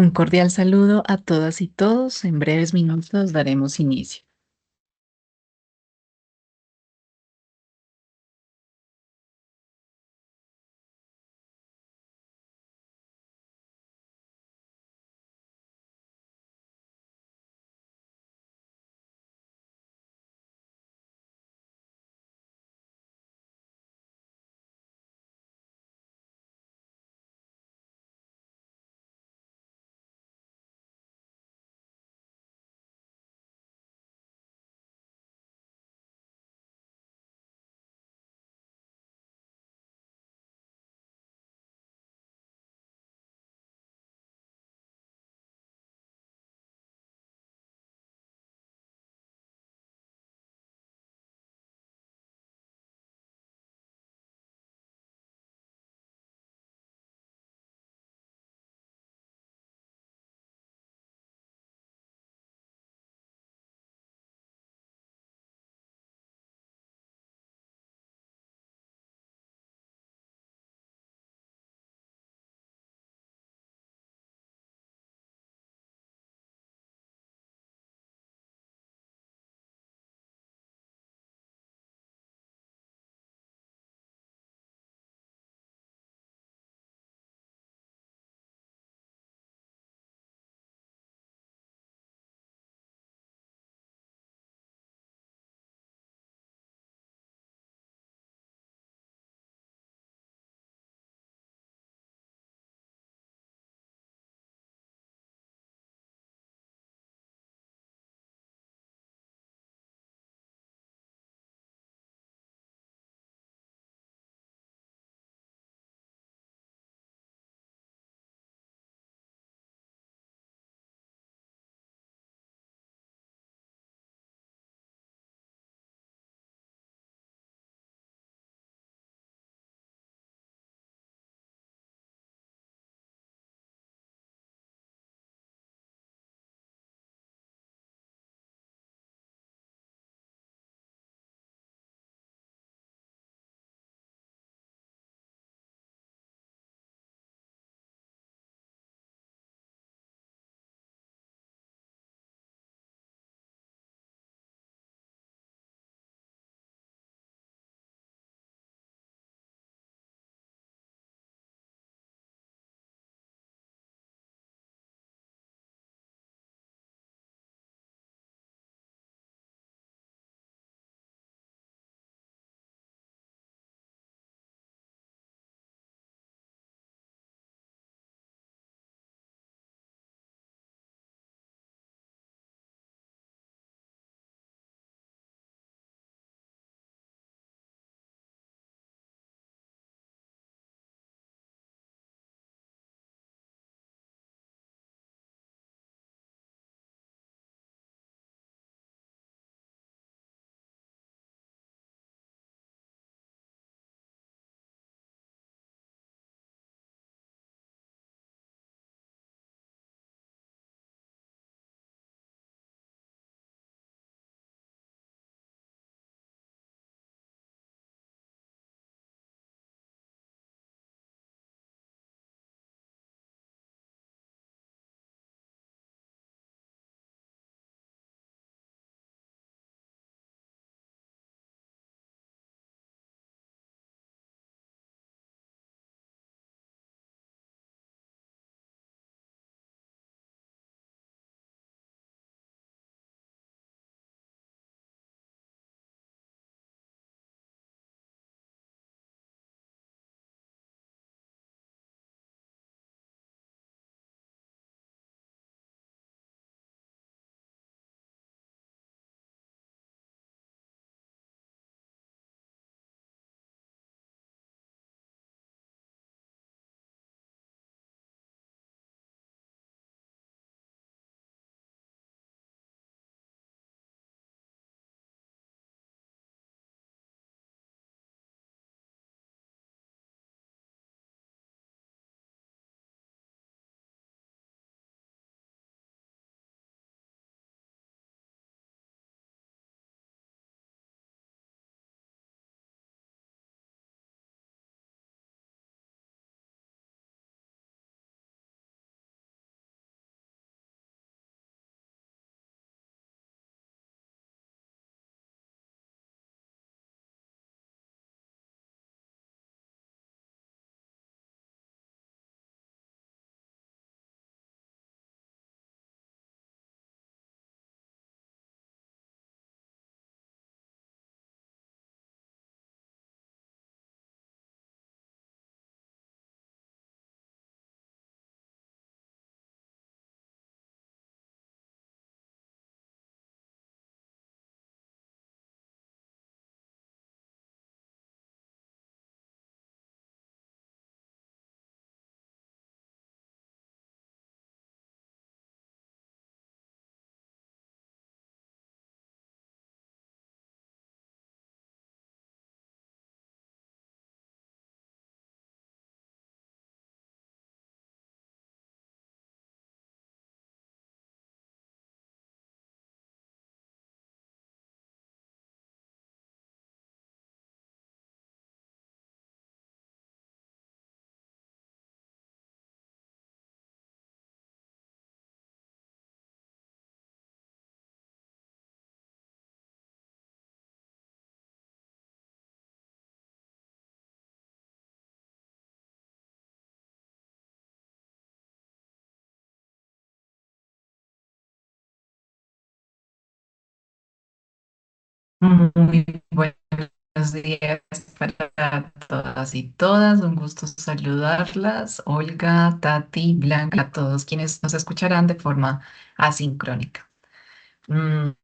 Un cordial saludo a todas y todos. En breves minutos daremos inicio. Muy buenos días para todas y todas. Un gusto saludarlas. Olga, Tati, Blanca, a todos quienes nos escucharán de forma asincrónica.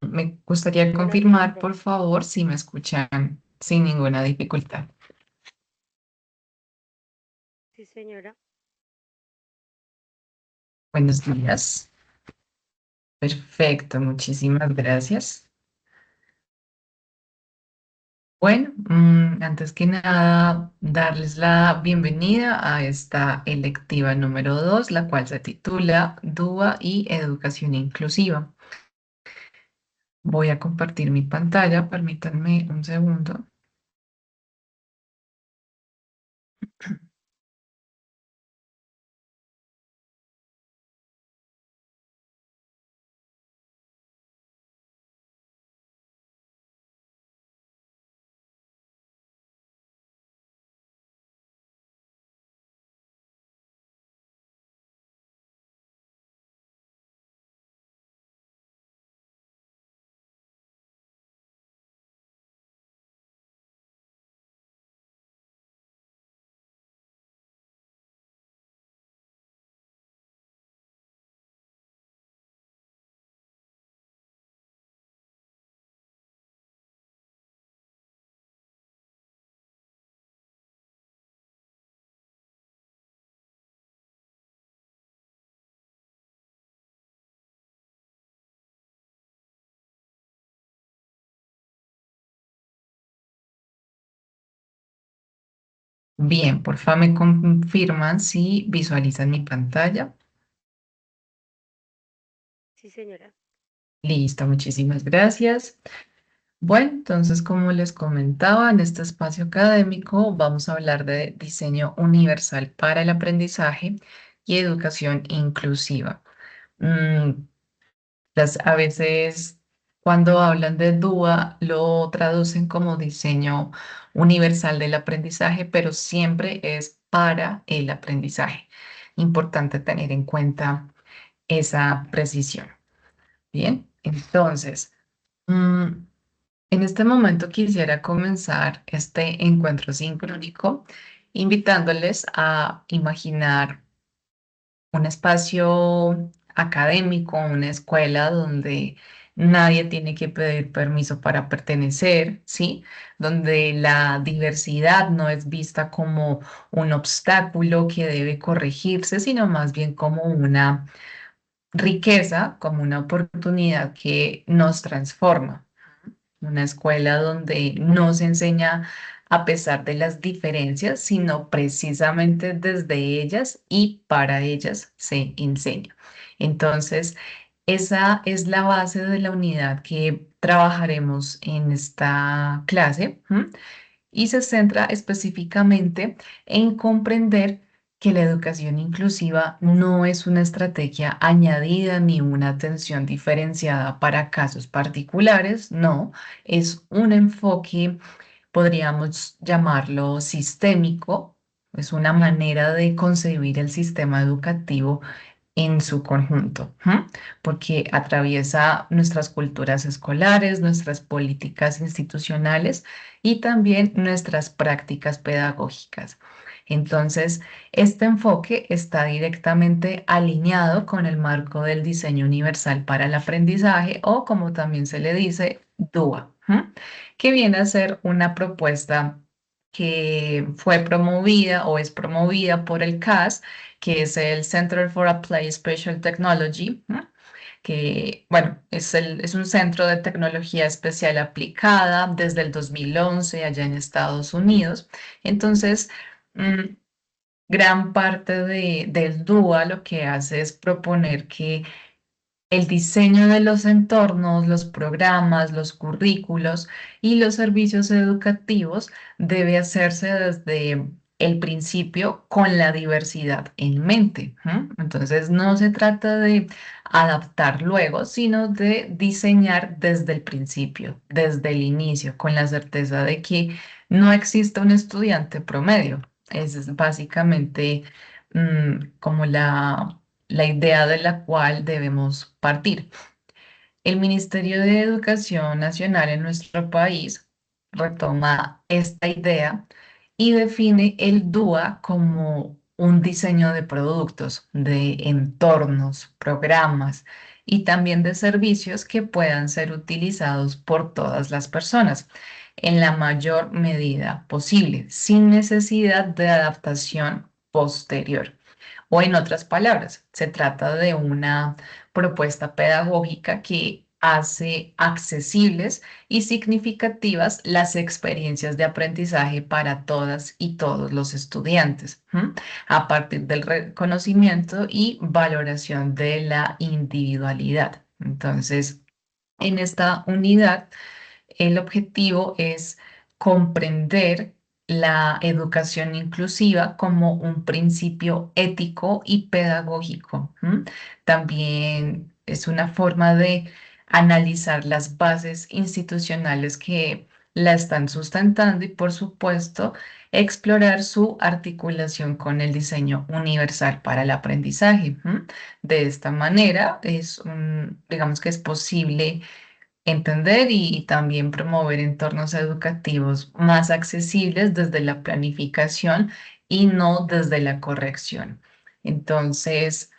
Me gustaría Buenos días, confirmar, por profe. favor, si me escuchan sin ninguna dificultad. Sí, señora. Buenos días. Perfecto, muchísimas gracias. Bueno, antes que nada, darles la bienvenida a esta electiva número 2, la cual se titula DUA y Educación Inclusiva. Voy a compartir mi pantalla, permítanme un segundo. Bien, por favor me confirman si visualizan mi pantalla. Sí, señora. Listo, muchísimas gracias. Bueno, entonces, como les comentaba, en este espacio académico vamos a hablar de diseño universal para el aprendizaje y educación inclusiva. Mm, a veces, cuando hablan de DUA, lo traducen como diseño universal del aprendizaje, pero siempre es para el aprendizaje. Importante tener en cuenta esa precisión. Bien, entonces. mm, en este momento quisiera comenzar este encuentro sincrónico invitándoles a imaginar un espacio académico, una escuela donde nadie tiene que pedir permiso para pertenecer, ¿sí? Donde la diversidad no es vista como un obstáculo que debe corregirse, sino más bien como una riqueza, como una oportunidad que nos transforma. Una escuela donde no se enseña a pesar de las diferencias, sino precisamente desde ellas y para ellas se enseña. Entonces, esa es la base de la unidad que trabajaremos en esta clase. ¿M? Y se centra específicamente en comprender que la educación inclusiva no es una estrategia añadida ni una atención diferenciada para casos particulares, no, es un enfoque, podríamos llamarlo sistémico, es una manera de concebir el sistema educativo en su conjunto, ¿m? Porque atraviesa nuestras culturas escolares, nuestras políticas institucionales y también nuestras prácticas pedagógicas. Entonces, este enfoque está directamente alineado con el marco del diseño universal para el aprendizaje o como también se le dice, DUA, ¿m? Que viene a ser una propuesta que fue promovida o es promovida por el CAS, que es el Center for Applied Special Technology, ¿no? Que, bueno, es un centro de tecnología especial aplicada desde el 2011 allá en Estados Unidos. Entonces, mm, gran parte del DUA lo que hace es proponer que el diseño de los entornos, los programas, los currículos y los servicios educativos debe hacerse desde el principio con la diversidad en mente. ¿M? Entonces, no se trata de adaptar luego, sino de diseñar desde el principio, desde el inicio, con la certeza de que no existe un estudiante promedio. Esa es básicamente como la idea de la cual debemos partir. El Ministerio de Educación Nacional en nuestro país retoma esta idea y define el DUA como un diseño de productos, de entornos, programas y también de servicios que puedan ser utilizados por todas las personas en la mayor medida posible, sin necesidad de adaptación posterior. O en otras palabras, se trata de una propuesta pedagógica que hace accesibles y significativas las experiencias de aprendizaje para todas y todos los estudiantes, ¿m? A partir del reconocimiento y valoración de la individualidad. Entonces, en esta unidad, el objetivo es comprender la educación inclusiva como un principio ético y pedagógico. ¿M? También es una forma de analizar las bases institucionales que la están sustentando y, por supuesto, explorar su articulación con el diseño universal para el aprendizaje. ¿M? De esta manera, digamos que es posible entender y también promover entornos educativos más accesibles desde la planificación y no desde la corrección. Entonces,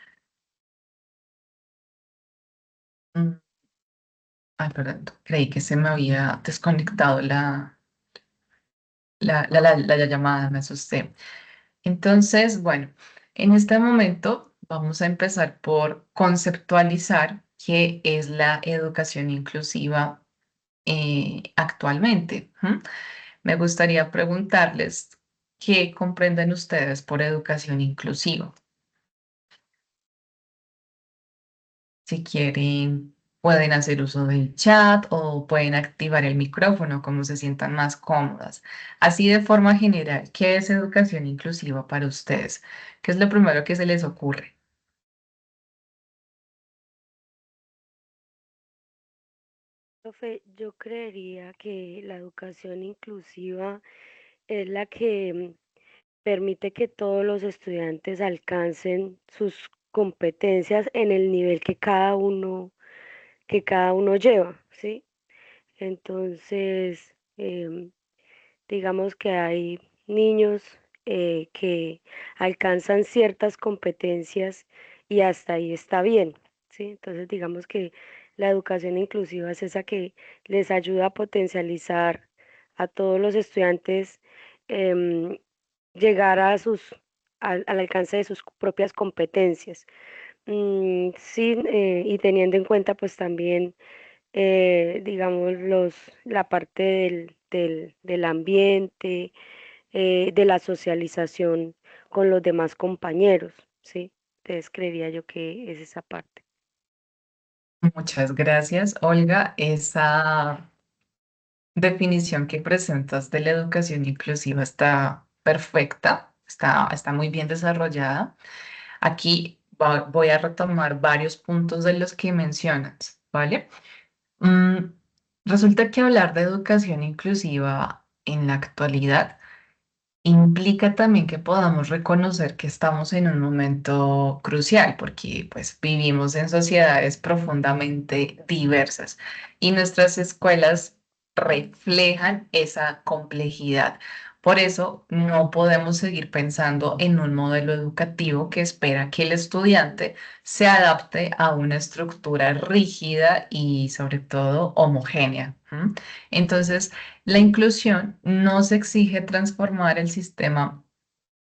mm, ay, perdón, creí que se me había desconectado la llamada, me asusté. Entonces, bueno, en este momento vamos a empezar por conceptualizar qué es la educación inclusiva actualmente. ¿M? Me gustaría preguntarles qué comprenden ustedes por educación inclusiva. Si quieren, pueden hacer uso del chat o pueden activar el micrófono como se sientan más cómodas. Así de forma general, ¿qué es educación inclusiva para ustedes? ¿Qué es lo primero que se les ocurre? Profe, yo creería que la educación inclusiva es la que permite que todos los estudiantes alcancen sus competencias en el nivel que cada uno lleva, ¿sí? Entonces, digamos que hay niños que alcanzan ciertas competencias y hasta ahí está bien, ¿sí? Entonces, digamos que la educación inclusiva es esa que les ayuda a potencializar a todos los estudiantes, em, llegar a al alcance de sus propias competencias. Sí, y teniendo en cuenta pues también digamos, la parte del ambiente, de la socialización con los demás compañeros, ¿sí? Entonces creería yo que es esa parte. Muchas gracias, Olga. Esa definición que presentas de la educación inclusiva está perfecta, está muy bien desarrollada. Aquí voy a retomar varios puntos de los que mencionas, ¿vale? Mm, Resulta que hablar de educación inclusiva en la actualidad implica también que podamos reconocer que estamos en un momento crucial porque pues vivimos en sociedades profundamente diversas y nuestras escuelas reflejan esa complejidad. Por eso no podemos seguir pensando en un modelo educativo que espera que el estudiante se adapte a una estructura rígida y sobre todo homogénea. ¿M? Entonces, la inclusión nos exige transformar el sistema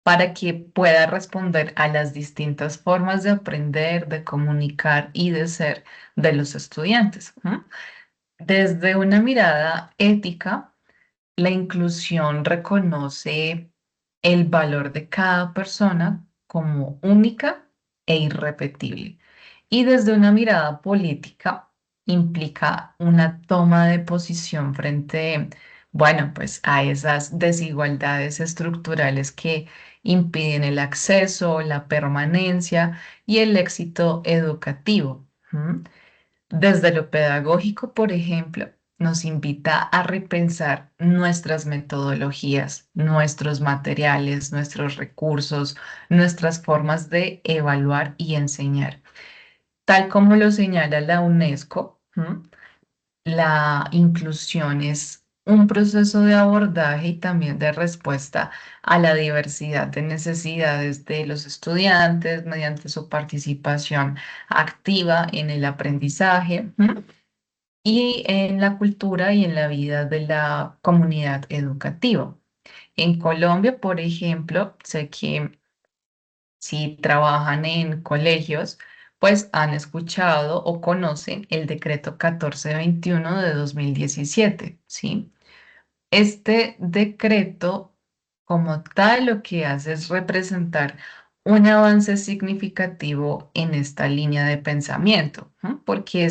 para que pueda responder a las distintas formas de aprender, de comunicar y de ser de los estudiantes. ¿M? Desde una mirada ética, la inclusión reconoce el valor de cada persona como única e irrepetible. Y desde una mirada política implica una toma de posición frente, bueno, pues a esas desigualdades estructurales que impiden el acceso, la permanencia y el éxito educativo. ¿M? Desde lo pedagógico, por ejemplo, nos invita a repensar nuestras metodologías, nuestros materiales, nuestros recursos, nuestras formas de evaluar y enseñar. Tal como lo señala la UNESCO, ¿m? La inclusión es un proceso de abordaje y también de respuesta a la diversidad de necesidades de los estudiantes mediante su participación activa en el aprendizaje, y en la cultura y en la vida de la comunidad educativa. En Colombia, por ejemplo, sé que si trabajan en colegios, pues han escuchado o conocen el decreto 1421 de 2017, ¿sí? Este decreto, como tal, lo que hace es representar un avance significativo en esta línea de pensamiento, ¿no? Porque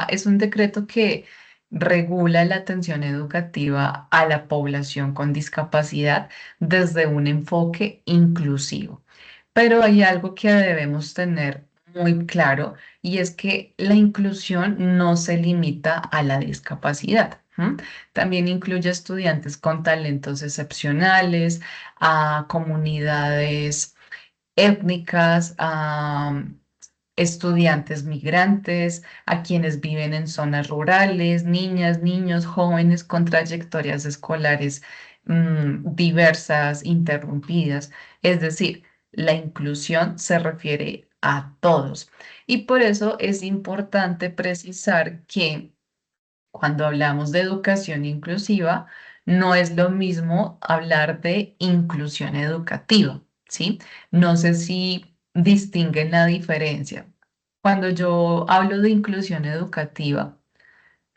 es un decreto que regula la atención educativa a la población con discapacidad desde un enfoque inclusivo. Pero hay algo que debemos tener muy claro y es que la inclusión no se limita a la discapacidad. También incluye estudiantes con talentos excepcionales, a comunidades étnicas, a estudiantes migrantes, a quienes viven en zonas rurales, niñas, niños, jóvenes con trayectorias escolares diversas, interrumpidas. Es decir, la inclusión se refiere a todos. Y por eso es importante precisar que cuando hablamos de educación inclusiva, no es lo mismo hablar de inclusión educativa, ¿sí? No sé si distinguen la diferencia. Cuando yo hablo de inclusión educativa,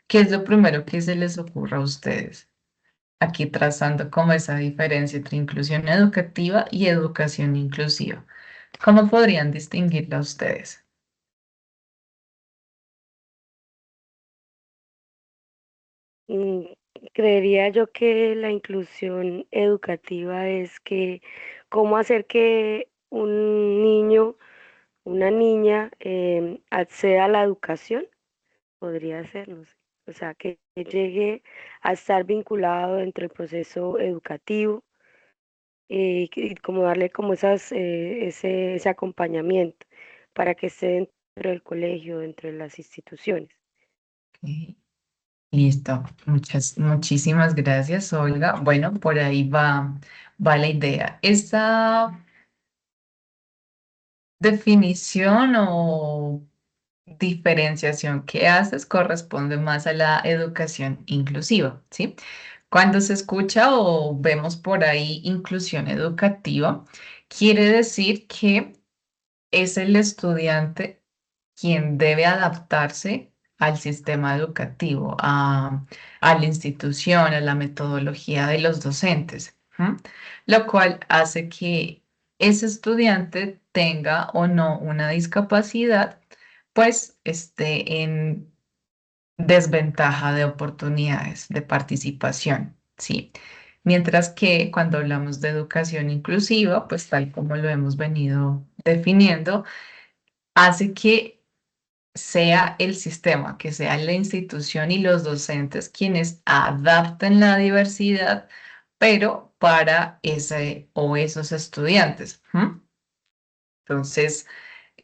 ¿qué es lo primero que se les ocurre a ustedes? Aquí trazando como esa diferencia entre inclusión educativa y educación inclusiva. ¿Cómo podrían distinguirla ustedes? Mm, Creería yo que la inclusión educativa es que cómo hacer que un niño, una niña acceda a la educación, podría ser, no sé. O sea, que llegue a estar vinculado dentro del proceso educativo y como darle como ese acompañamiento para que esté dentro del colegio, dentro de las instituciones. Ok. Listo, muchísimas gracias, Olga. Bueno, por ahí va la idea. Esta definición o diferenciación que haces corresponde más a la educación inclusiva, ¿sí? Cuando se escucha o vemos por ahí inclusión educativa, quiere decir que es el estudiante quien debe adaptarse al sistema educativo, a la institución, a la metodología de los docentes, ¿m? Lo cual hace que ese estudiante tenga o no una discapacidad, pues esté en desventaja de oportunidades de participación, ¿sí? Mientras que cuando hablamos de educación inclusiva, pues tal como lo hemos venido definiendo, hace que sea el sistema, que sea la institución y los docentes quienes adapten la diversidad, pero para ese o esos estudiantes. Entonces,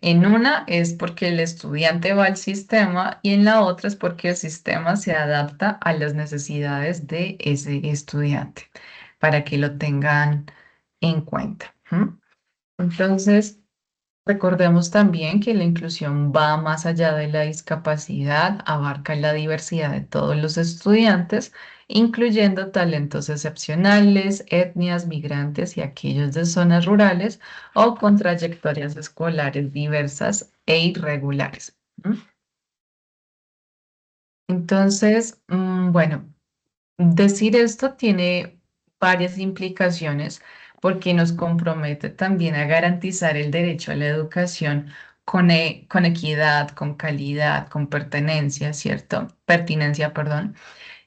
en una es porque el estudiante va al sistema y en la otra es porque el sistema se adapta a las necesidades de ese estudiante, para que lo tengan en cuenta. Entonces, recordemos también que la inclusión va más allá de la discapacidad, abarca la diversidad de todos los estudiantes, incluyendo talentos excepcionales, etnias, migrantes y aquellos de zonas rurales o con trayectorias escolares diversas e irregulares. ¿M? Entonces, bueno. Decir esto tiene varias implicaciones porque nos compromete también a garantizar el derecho a la educación con equidad, con calidad, con pertenencia, ¿cierto? Pertinencia, perdón.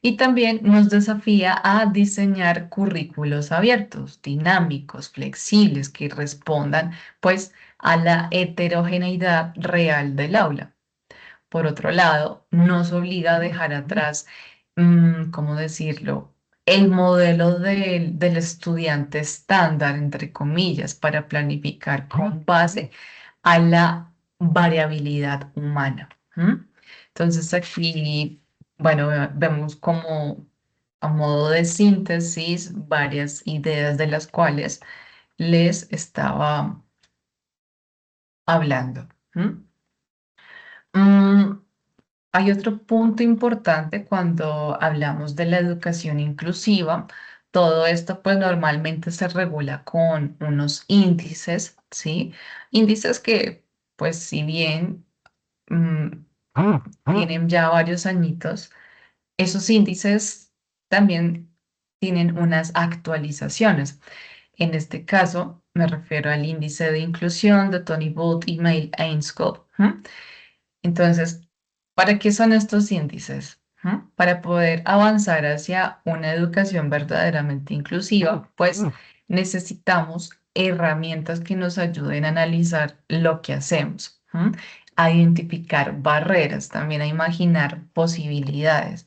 Y también nos desafía a diseñar currículos abiertos, dinámicos, flexibles, que respondan pues a la heterogeneidad real del aula. Por otro lado, nos obliga a dejar atrás, ¿cómo decirlo? El modelo del estudiante estándar, entre comillas, para planificar con base a la variabilidad humana. Entonces aquí, bueno, vemos como a modo de síntesis varias ideas de las cuales les estaba hablando. ¿M? Mm, Hay otro punto importante cuando hablamos de la educación inclusiva. Todo esto pues normalmente se regula con unos índices, ¿sí? Índices que pues si bien mm, tienen ya varios añitos, esos índices también tienen unas actualizaciones. En este caso me refiero al índice de inclusión de Tony Booth y Mail Ainscough. Entonces, ¿para qué son estos índices? Para poder avanzar hacia una educación verdaderamente inclusiva, pues necesitamos herramientas que nos ayuden a analizar lo que hacemos, a identificar barreras, también a imaginar posibilidades.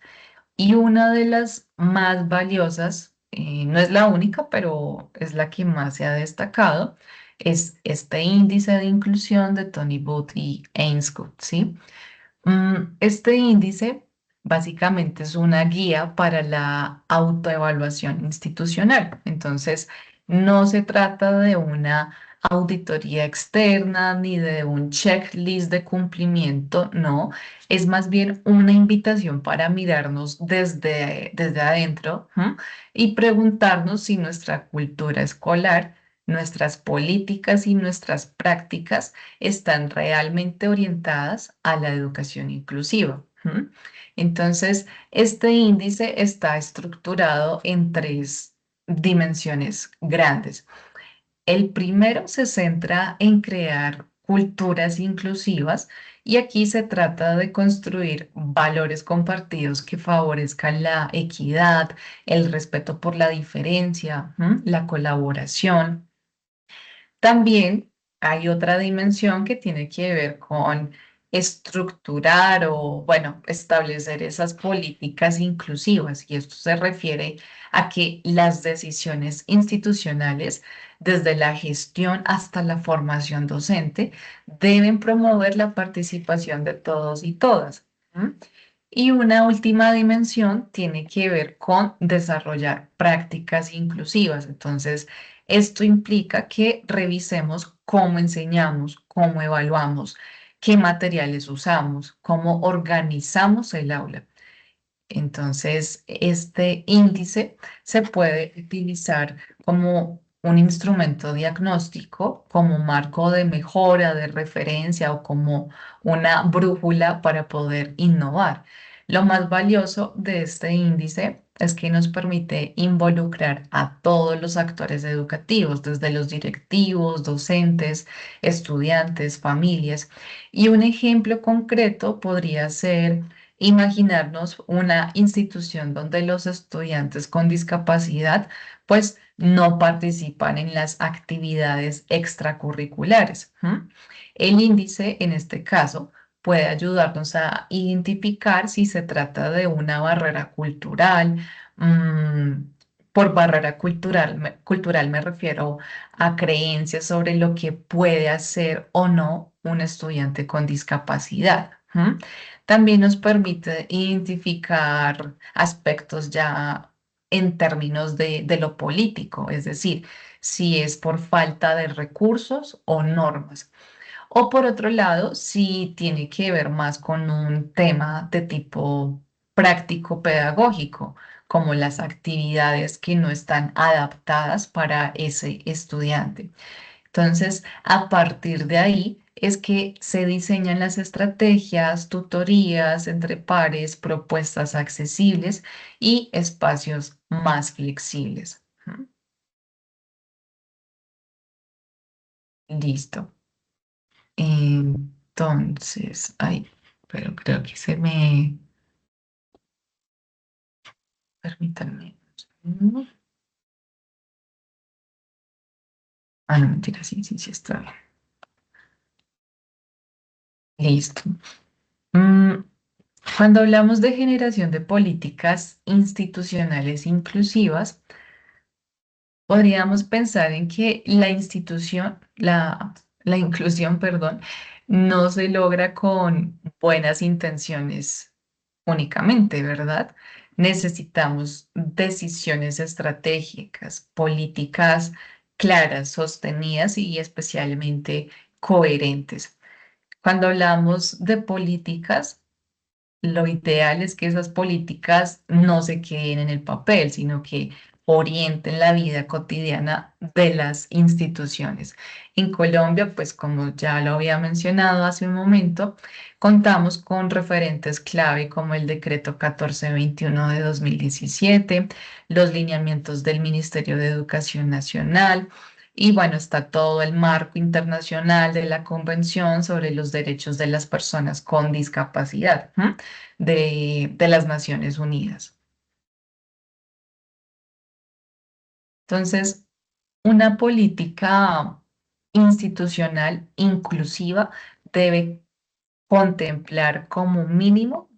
Y una de las más valiosas, no es la única, pero es la que más se ha destacado, es este índice de inclusión de Tony Booth y Ainscough, ¿sí? Este índice básicamente es una guía para la autoevaluación institucional. Entonces, no se trata de una auditoría externa ni de un checklist de cumplimiento, no, es más bien una invitación para mirarnos desde adentro, y preguntarnos si nuestra cultura escolar, nuestras políticas y nuestras prácticas están realmente orientadas a la educación inclusiva. Entonces, este índice está estructurado en tres dimensiones grandes. El primero se centra en crear culturas inclusivas y aquí se trata de construir valores compartidos que favorezcan la equidad, el respeto por la diferencia, la colaboración. También hay otra dimensión que tiene que ver con estructurar o, bueno, establecer esas políticas inclusivas. Y esto se refiere a que las decisiones institucionales, desde la gestión hasta la formación docente, deben promover la participación de todos y todas. ¿M? Y una última dimensión tiene que ver con desarrollar prácticas inclusivas. Entonces, esto implica que revisemos cómo enseñamos, cómo evaluamos, qué materiales usamos, cómo organizamos el aula. Entonces, este índice se puede utilizar como un instrumento diagnóstico, como marco de mejora, de referencia o como una brújula para poder innovar. Lo más valioso de este índice es que nos permite involucrar a todos los actores educativos, desde los directivos, docentes, estudiantes, familias. Y un ejemplo concreto podría ser imaginarnos una institución donde los estudiantes con discapacidad pues no participan en las actividades extracurriculares. El índice, en este caso, puede ayudarnos a identificar si se trata de una barrera cultural. mm, por barrera cultural me refiero a creencias sobre lo que puede hacer o no un estudiante con discapacidad. También nos permite identificar aspectos ya en términos de lo político, es decir, si es por falta de recursos o normas. O por otro lado, si tiene que ver más con un tema de tipo práctico pedagógico, como las actividades que no están adaptadas para ese estudiante. Entonces, a partir de ahí es que se diseñan las estrategias, tutorías entre pares, propuestas accesibles y espacios más flexibles. Listo. Entonces, ay, pero creo que se me... Permítanme. Un segundo. Ah, no, mentira, sí, sí, sí, está bien. Listo. Mm, Cuando hablamos de generación de políticas institucionales inclusivas, podríamos pensar en que la inclusión, perdón, no se logra con buenas intenciones únicamente, ¿verdad? Necesitamos decisiones estratégicas, políticas claras, sostenidas y especialmente coherentes. Cuando hablamos de políticas, lo ideal es que esas políticas no se queden en el papel, sino que orienten la vida cotidiana de las instituciones. En Colombia, pues como ya lo había mencionado hace un momento, contamos con referentes clave como el decreto 1421 de 2017, los lineamientos del Ministerio de Educación Nacional. Y bueno, está todo el marco internacional de la Convención sobre los Derechos de las Personas con Discapacidad. De las Naciones Unidas. Entonces, una política institucional inclusiva debe contemplar como mínimo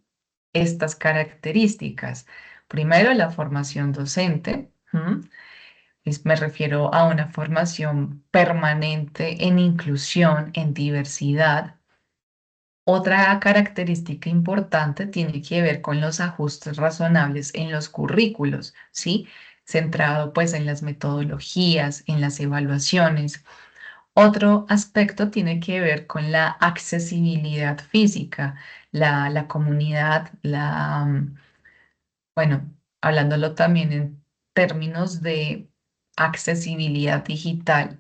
estas características. Primero, la formación docente. Me refiero a una formación permanente en inclusión, en diversidad. Otra característica importante tiene que ver con los ajustes razonables en los currículos, ¿sí? Centrado pues en las metodologías, en las evaluaciones. Otro aspecto tiene que ver con la accesibilidad física, la comunidad, bueno, hablándolo también en términos de accesibilidad digital.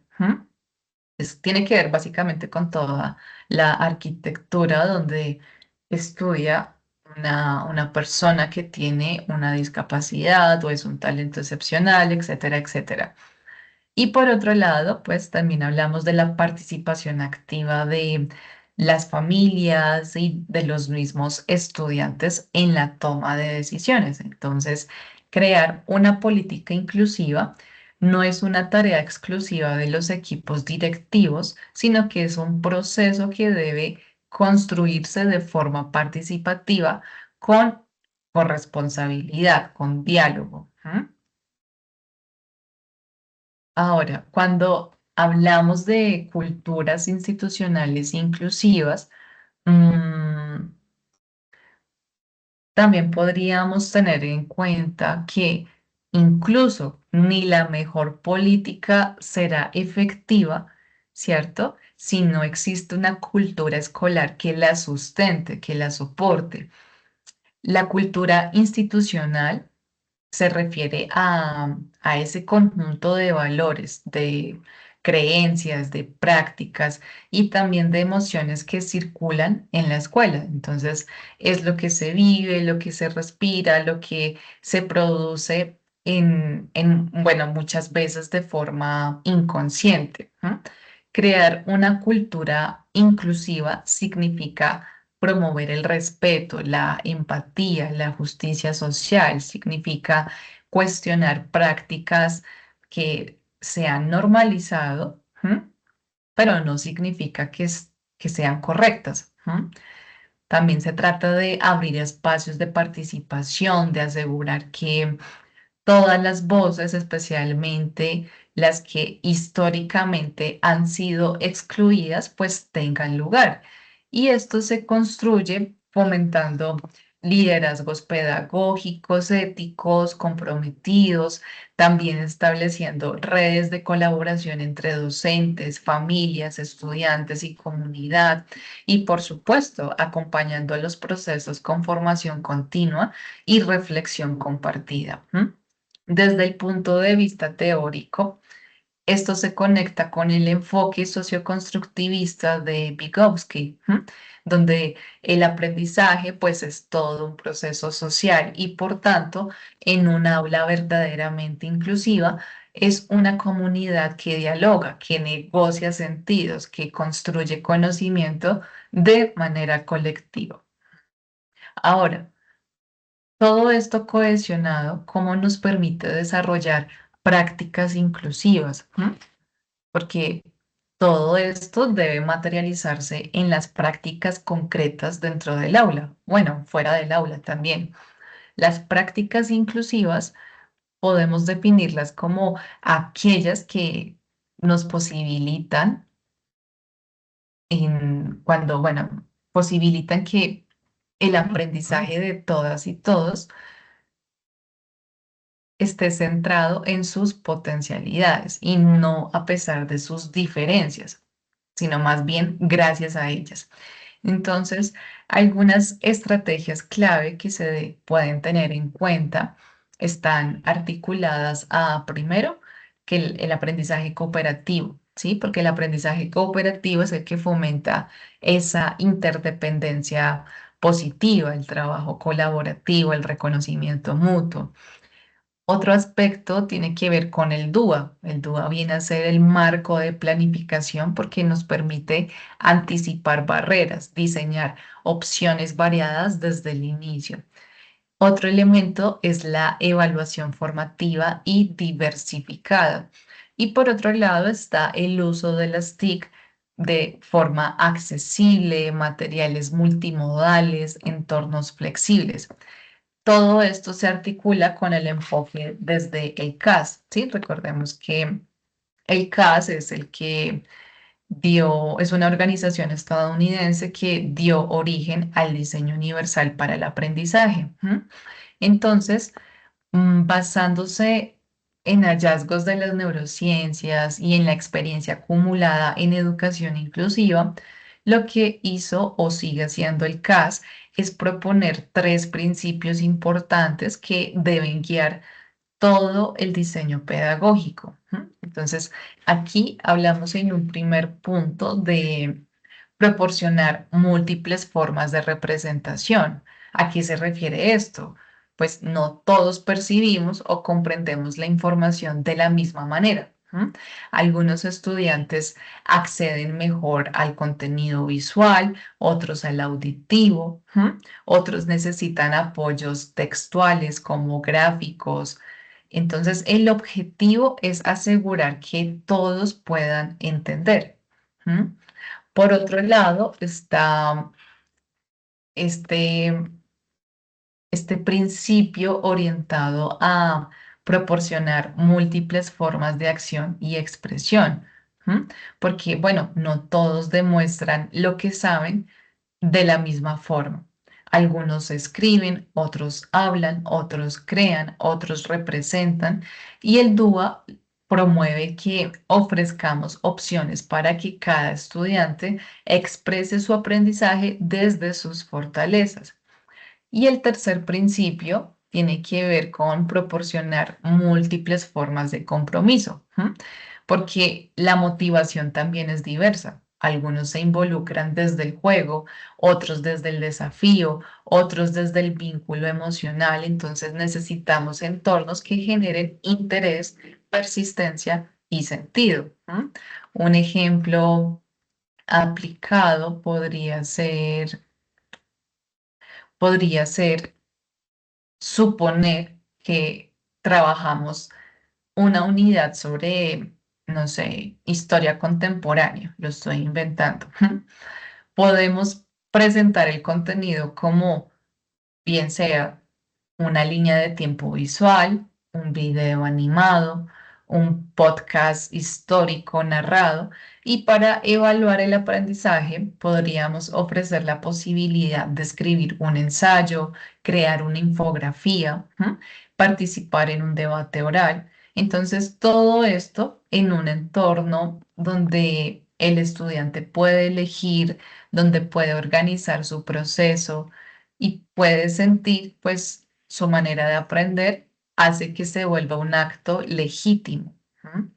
Tiene que ver básicamente con toda la arquitectura donde estudia una persona que tiene una discapacidad o es un talento excepcional, etcétera, etcétera. Y por otro lado, pues también hablamos de la participación activa de las familias y de los mismos estudiantes en la toma de decisiones. Entonces, crear una política inclusiva no es una tarea exclusiva de los equipos directivos, sino que es un proceso que debe construirse de forma participativa con corresponsabilidad, con diálogo. Ahora, cuando hablamos de culturas institucionales inclusivas, mm, también podríamos tener en cuenta que incluso ni la mejor política será efectiva, ¿cierto? Si no existe una cultura escolar que la sustente, que la soporte. La cultura institucional se refiere a ese conjunto de valores, de creencias, de prácticas y también de emociones que circulan en la escuela. Entonces, es lo que se vive, lo que se respira, lo que se produce bueno, muchas veces de forma inconsciente. Crear una cultura inclusiva significa promover el respeto, la empatía, la justicia social, significa cuestionar prácticas que se han normalizado, pero no significa que sean correctas. También se trata de abrir espacios de participación, de asegurar que todas las voces, especialmente las que históricamente han sido excluidas, pues tengan lugar. Y esto se construye fomentando liderazgos pedagógicos, éticos, comprometidos, también estableciendo redes de colaboración entre docentes, familias, estudiantes y comunidad, y por supuesto, acompañando los procesos con formación continua y reflexión compartida. Desde el punto de vista teórico, esto se conecta con el enfoque socioconstructivista de Vygotsky, donde el aprendizaje pues es todo un proceso social y por tanto en un aula verdaderamente inclusiva es una comunidad que dialoga, que negocia sentidos, que construye conocimiento de manera colectiva. Ahora, todo esto cohesionado, ¿cómo nos permite desarrollar prácticas inclusivas? Porque todo esto debe materializarse en las prácticas concretas dentro del aula, bueno, fuera del aula también. Las prácticas inclusivas podemos definirlas como aquellas que nos posibilitan cuando, bueno, posibilitan que el aprendizaje de todas y todos esté centrado en sus potencialidades y no a pesar de sus diferencias, sino más bien gracias a ellas. Entonces, algunas estrategias clave que pueden tener en cuenta están articuladas a, primero, que el aprendizaje cooperativo, ¿sí? Porque el aprendizaje cooperativo es el que fomenta esa interdependencia positiva, el trabajo colaborativo, el reconocimiento mutuo. Otro aspecto tiene que ver con el DUA. El DUA viene a ser el marco de planificación porque nos permite anticipar barreras, diseñar opciones variadas desde el inicio. Otro elemento es la evaluación formativa y diversificada. Y por otro lado está el uso de las TIC de forma accesible, materiales multimodales, entornos flexibles. Todo esto se articula con el enfoque desde el CAS, ¿sí? Recordemos que el CAS es el que es una organización estadounidense que dio origen al diseño universal para el aprendizaje. ¿M? Entonces, basándose en hallazgos de las neurociencias y en la experiencia acumulada en educación inclusiva, lo que hizo o sigue haciendo el CAS es proponer tres principios importantes que deben guiar todo el diseño pedagógico. ¿M? Entonces, aquí hablamos en un primer punto de proporcionar múltiples formas de representación. ¿A qué se refiere esto? Pues no todos percibimos o comprendemos la información de la misma manera. ¿M? Algunos estudiantes acceden mejor al contenido visual, otros al auditivo, ¿m? Otros necesitan apoyos textuales como gráficos. Entonces, el objetivo es asegurar que todos puedan entender. ¿M? Por otro lado, está este, este principio orientado a proporcionar múltiples formas de acción y expresión, ¿m? Porque, bueno, no todos demuestran lo que saben de la misma forma. Algunos escriben, otros hablan, otros crean, otros representan y el DUA promueve que ofrezcamos opciones para que cada estudiante exprese su aprendizaje desde sus fortalezas. Y el tercer principio tiene que ver con proporcionar múltiples formas de compromiso, ¿m? Porque la motivación también es diversa. Algunos se involucran desde el juego, otros desde el desafío, otros desde el vínculo emocional. Entonces necesitamos entornos que generen interés, persistencia y sentido. ¿M? Un ejemplo aplicado podría ser suponer que trabajamos una unidad sobre, no sé, historia contemporánea, lo estoy inventando. Podemos presentar el contenido como bien sea una línea de tiempo visual, un video animado, un podcast histórico narrado y para evaluar el aprendizaje podríamos ofrecer la posibilidad de escribir un ensayo, crear una infografía, ¿m? Participar en un debate oral. Entonces, todo esto en un entorno donde el estudiante puede elegir, donde puede organizar su proceso y puede sentir, pues, su manera de aprender hace que se vuelva un acto legítimo. ¿M?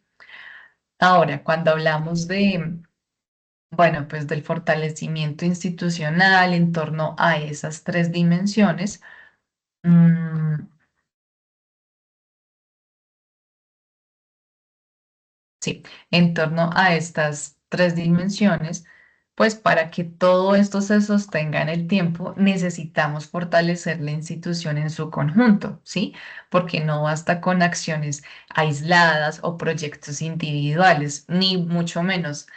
Ahora, cuando hablamos de, bueno, pues del fortalecimiento institucional en torno a esas tres dimensiones, mm, sí, en torno a estas tres dimensiones, pues para que todo esto se sostenga en el tiempo, necesitamos fortalecer la institución en su conjunto, ¿sí? Porque no basta con acciones aisladas o proyectos individuales, ni mucho menos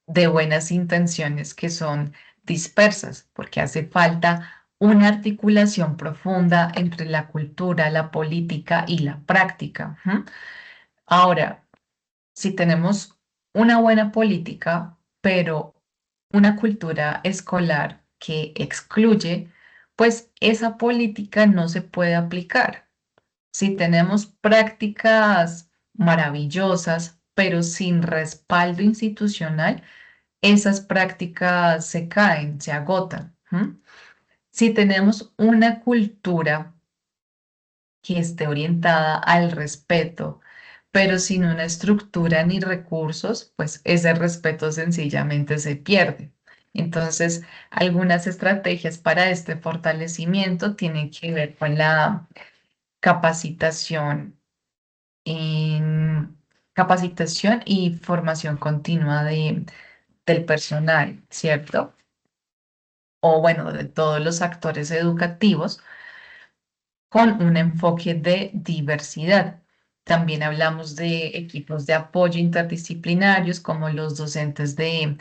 de buenas intenciones que son dispersas, porque hace falta una articulación profunda entre la cultura, la política y la práctica. ¿M? Ahora, si tenemos una buena política, pero una cultura escolar que excluye, pues esa política no se puede aplicar. Si tenemos prácticas maravillosas, pero sin respaldo institucional, esas prácticas se caen, se agotan. ¿M? Si tenemos una cultura que esté orientada al respeto, pero sin una estructura ni recursos, pues ese respeto sencillamente se pierde. Entonces, algunas estrategias para este fortalecimiento tienen que ver con la capacitación en capacitación y formación continua del personal, ¿cierto? O bueno, de todos los actores educativos con un enfoque de diversidad. También hablamos de equipos de apoyo interdisciplinarios como los docentes de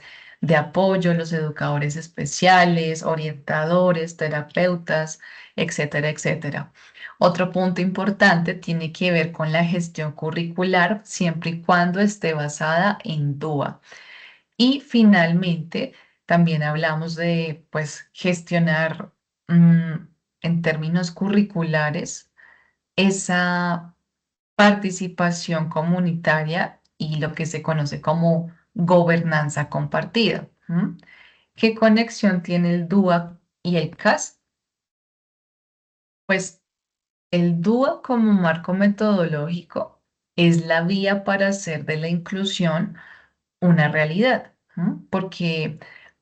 apoyo, los educadores especiales, orientadores, terapeutas, etcétera, etcétera. Otro punto importante tiene que ver con la gestión curricular siempre y cuando esté basada en DUA. Y finalmente, también hablamos de, pues, gestionar en términos curriculares esa participación comunitaria y lo que se conoce como gobernanza compartida. ¿M? ¿Qué conexión tiene el DUA y el CAS? Pues el DUA como marco metodológico es la vía para hacer de la inclusión una realidad, ¿no? Porque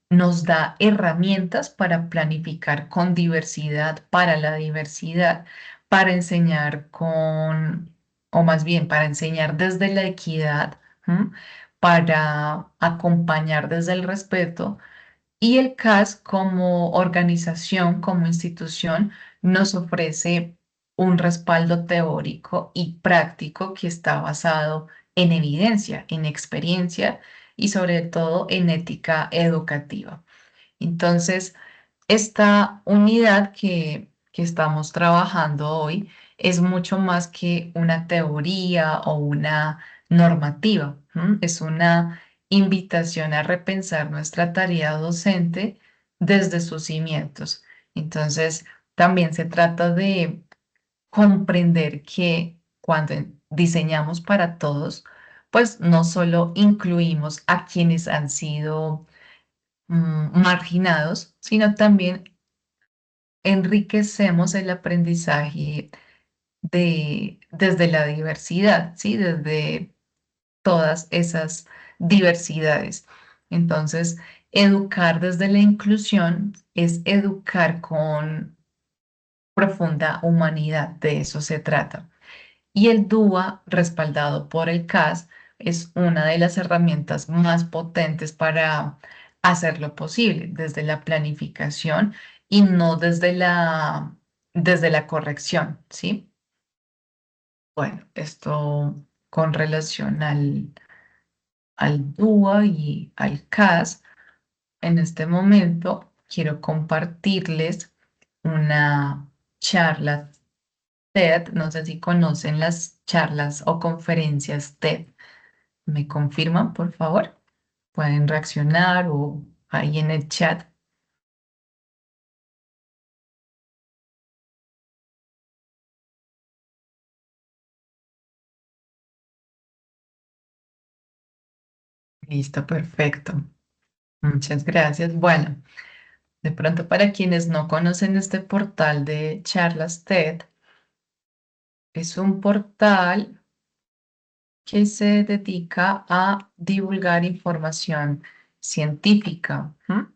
nos da herramientas para planificar con diversidad, para la diversidad, para enseñar con, o más bien, para enseñar desde la equidad, ¿m? Para acompañar desde el respeto y el CAS como organización, como institución, nos ofrece un respaldo teórico y práctico que está basado en evidencia, en experiencia y sobre todo en ética educativa. Entonces, esta unidad que estamos trabajando hoy es mucho más que una teoría o una normativa. ¿M? Es una invitación a repensar nuestra tarea docente desde sus cimientos. Entonces, también se trata de comprender que cuando diseñamos para todos, pues no solo incluimos a quienes han sido marginados, sino también enriquecemos el aprendizaje desde la diversidad, ¿sí? Desde todas esas diversidades. Entonces, educar desde la inclusión es educar con profunda humanidad, de eso se trata. Y el DUA, respaldado por el CAS, es una de las herramientas más potentes para hacerlo posible desde la planificación y no desde la corrección, ¿sí? Bueno, esto con relación al DUA y al CAS. En este momento quiero compartirles una charla TED. No sé si conocen las charlas o conferencias TED. ¿Me confirman, por favor? Pueden reaccionar o ahí en el chat. Listo, perfecto. Muchas gracias. Bueno, de pronto para quienes no conocen este portal de charlas TED, es un portal que se dedica a divulgar información científica. ¿M?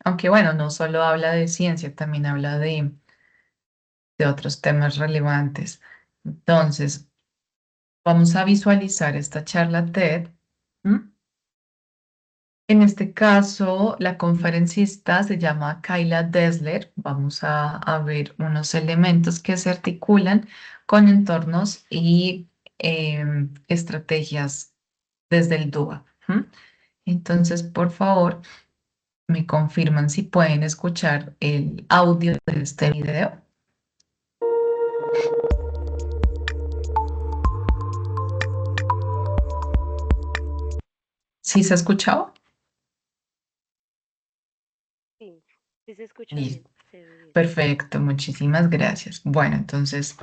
Aunque bueno, no solo habla de ciencia, también habla de otros temas relevantes. Entonces, vamos a visualizar esta charla TED. ¿M? En este caso, la conferencista se llama Kyla Dessler. Vamos a ver unos elementos que se articulan con entornos y estrategias desde el DUA. ¿M? Entonces, por favor, me confirman si pueden escuchar el audio de este video. ¿Sí se ha escuchado? Sí se escucha bien, Listo. se ve bien. Perfecto, muchísimas gracias. Bueno, entonces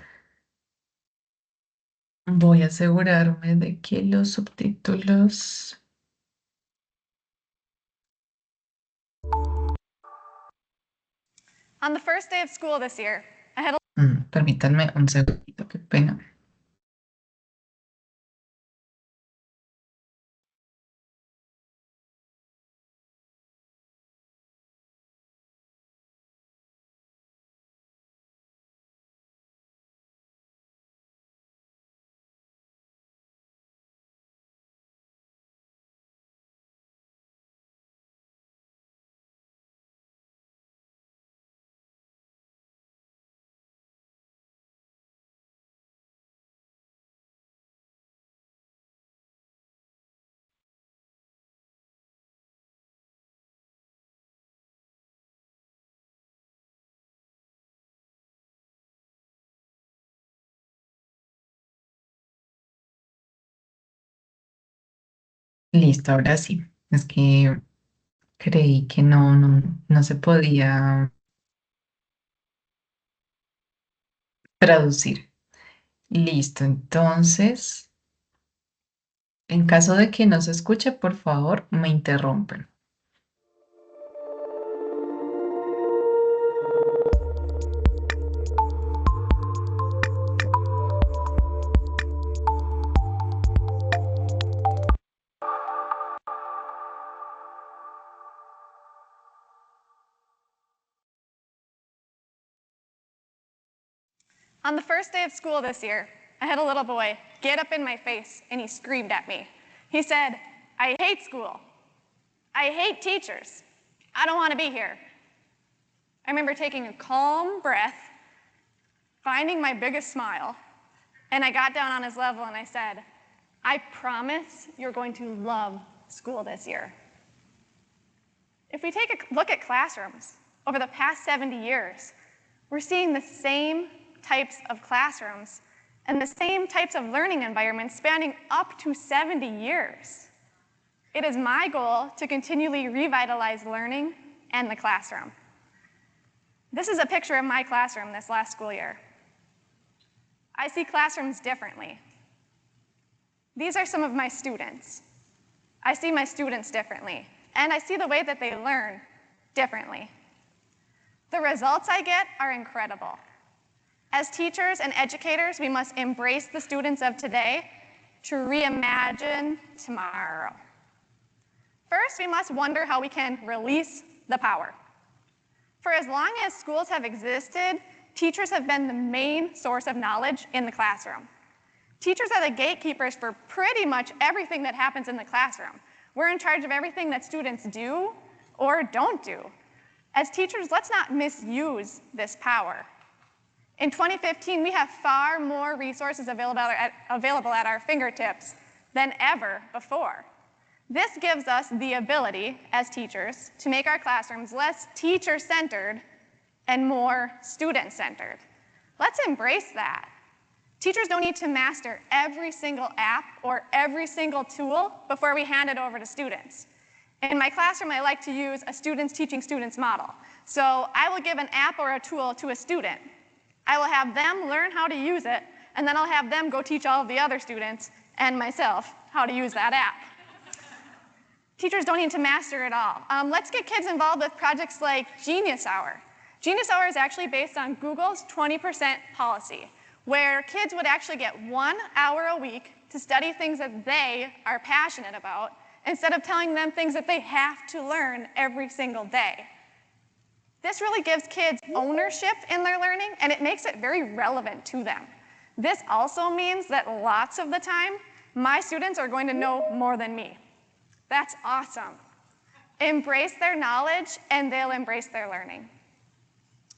voy a asegurarme de que los subtítulos... On the first day of school this year, I had a Permítanme un segundito, qué pena. Listo, ahora sí. Es que creí que no se podía traducir. Listo, entonces, en caso de que no se escuche, por favor, me interrumpen. On the first day of school this year, I had a little boy get up in my face and he screamed at me. He said, "I hate school. I hate teachers. I don't want to be here." I remember taking a calm breath, finding my biggest smile, and I got down on his level and I said, "I promise you're going to love school this year." If we take a look at classrooms over the past 70 years, we're seeing the same types of classrooms and the same types of learning environments spanning up to 70 years. It is my goal to continually revitalize learning and the classroom. This is a picture of my classroom this last school year. I see classrooms differently. These are some of my students. I see my students differently, and I see the way that they learn differently. The results I get are incredible. As teachers and educators, we must embrace the students of today to reimagine tomorrow. First, we must wonder how we can release the power. For as long as schools have existed, teachers have been the main source of knowledge in the classroom. Teachers are the gatekeepers for pretty much everything that happens in the classroom. We're in charge of everything that students do or don't do. As teachers, let's not misuse this power. In 2015, we have far more resources available at our fingertips than ever before. This gives us the ability, as teachers, to make our classrooms less teacher-centered and more student-centered. Let's embrace that. Teachers don't need to master every single app or every single tool before we hand it over to students. In my classroom, I like to use a students teaching students model. So I will give an app or a tool to a student. I will have them learn how to use it, and then I'll have them go teach all of the other students and myself how to use that app. Teachers don't need to master it all. Let's get kids involved with projects like Genius Hour. Genius Hour is actually based on Google's 20% policy, where kids would actually get 1 hour a week to study things that they are passionate about, instead of telling them things that they have to learn every single day. This really gives kids ownership in their learning, and it makes it very relevant to them. This also means that lots of the time, my students are going to know more than me. That's awesome. Embrace their knowledge, and they'll embrace their learning.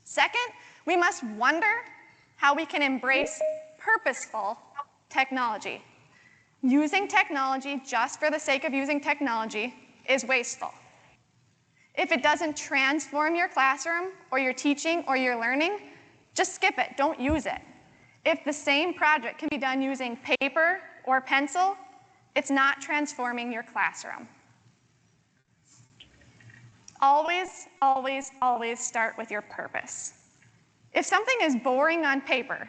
Second, we must wonder how we can embrace purposeful technology. Using technology just for the sake of using technology is wasteful. If it doesn't transform your classroom or your teaching or your learning, just skip it, don't use it. If the same project can be done using paper or pencil, it's not transforming your classroom. always, always, always start with your purpose. If something is boring on paper,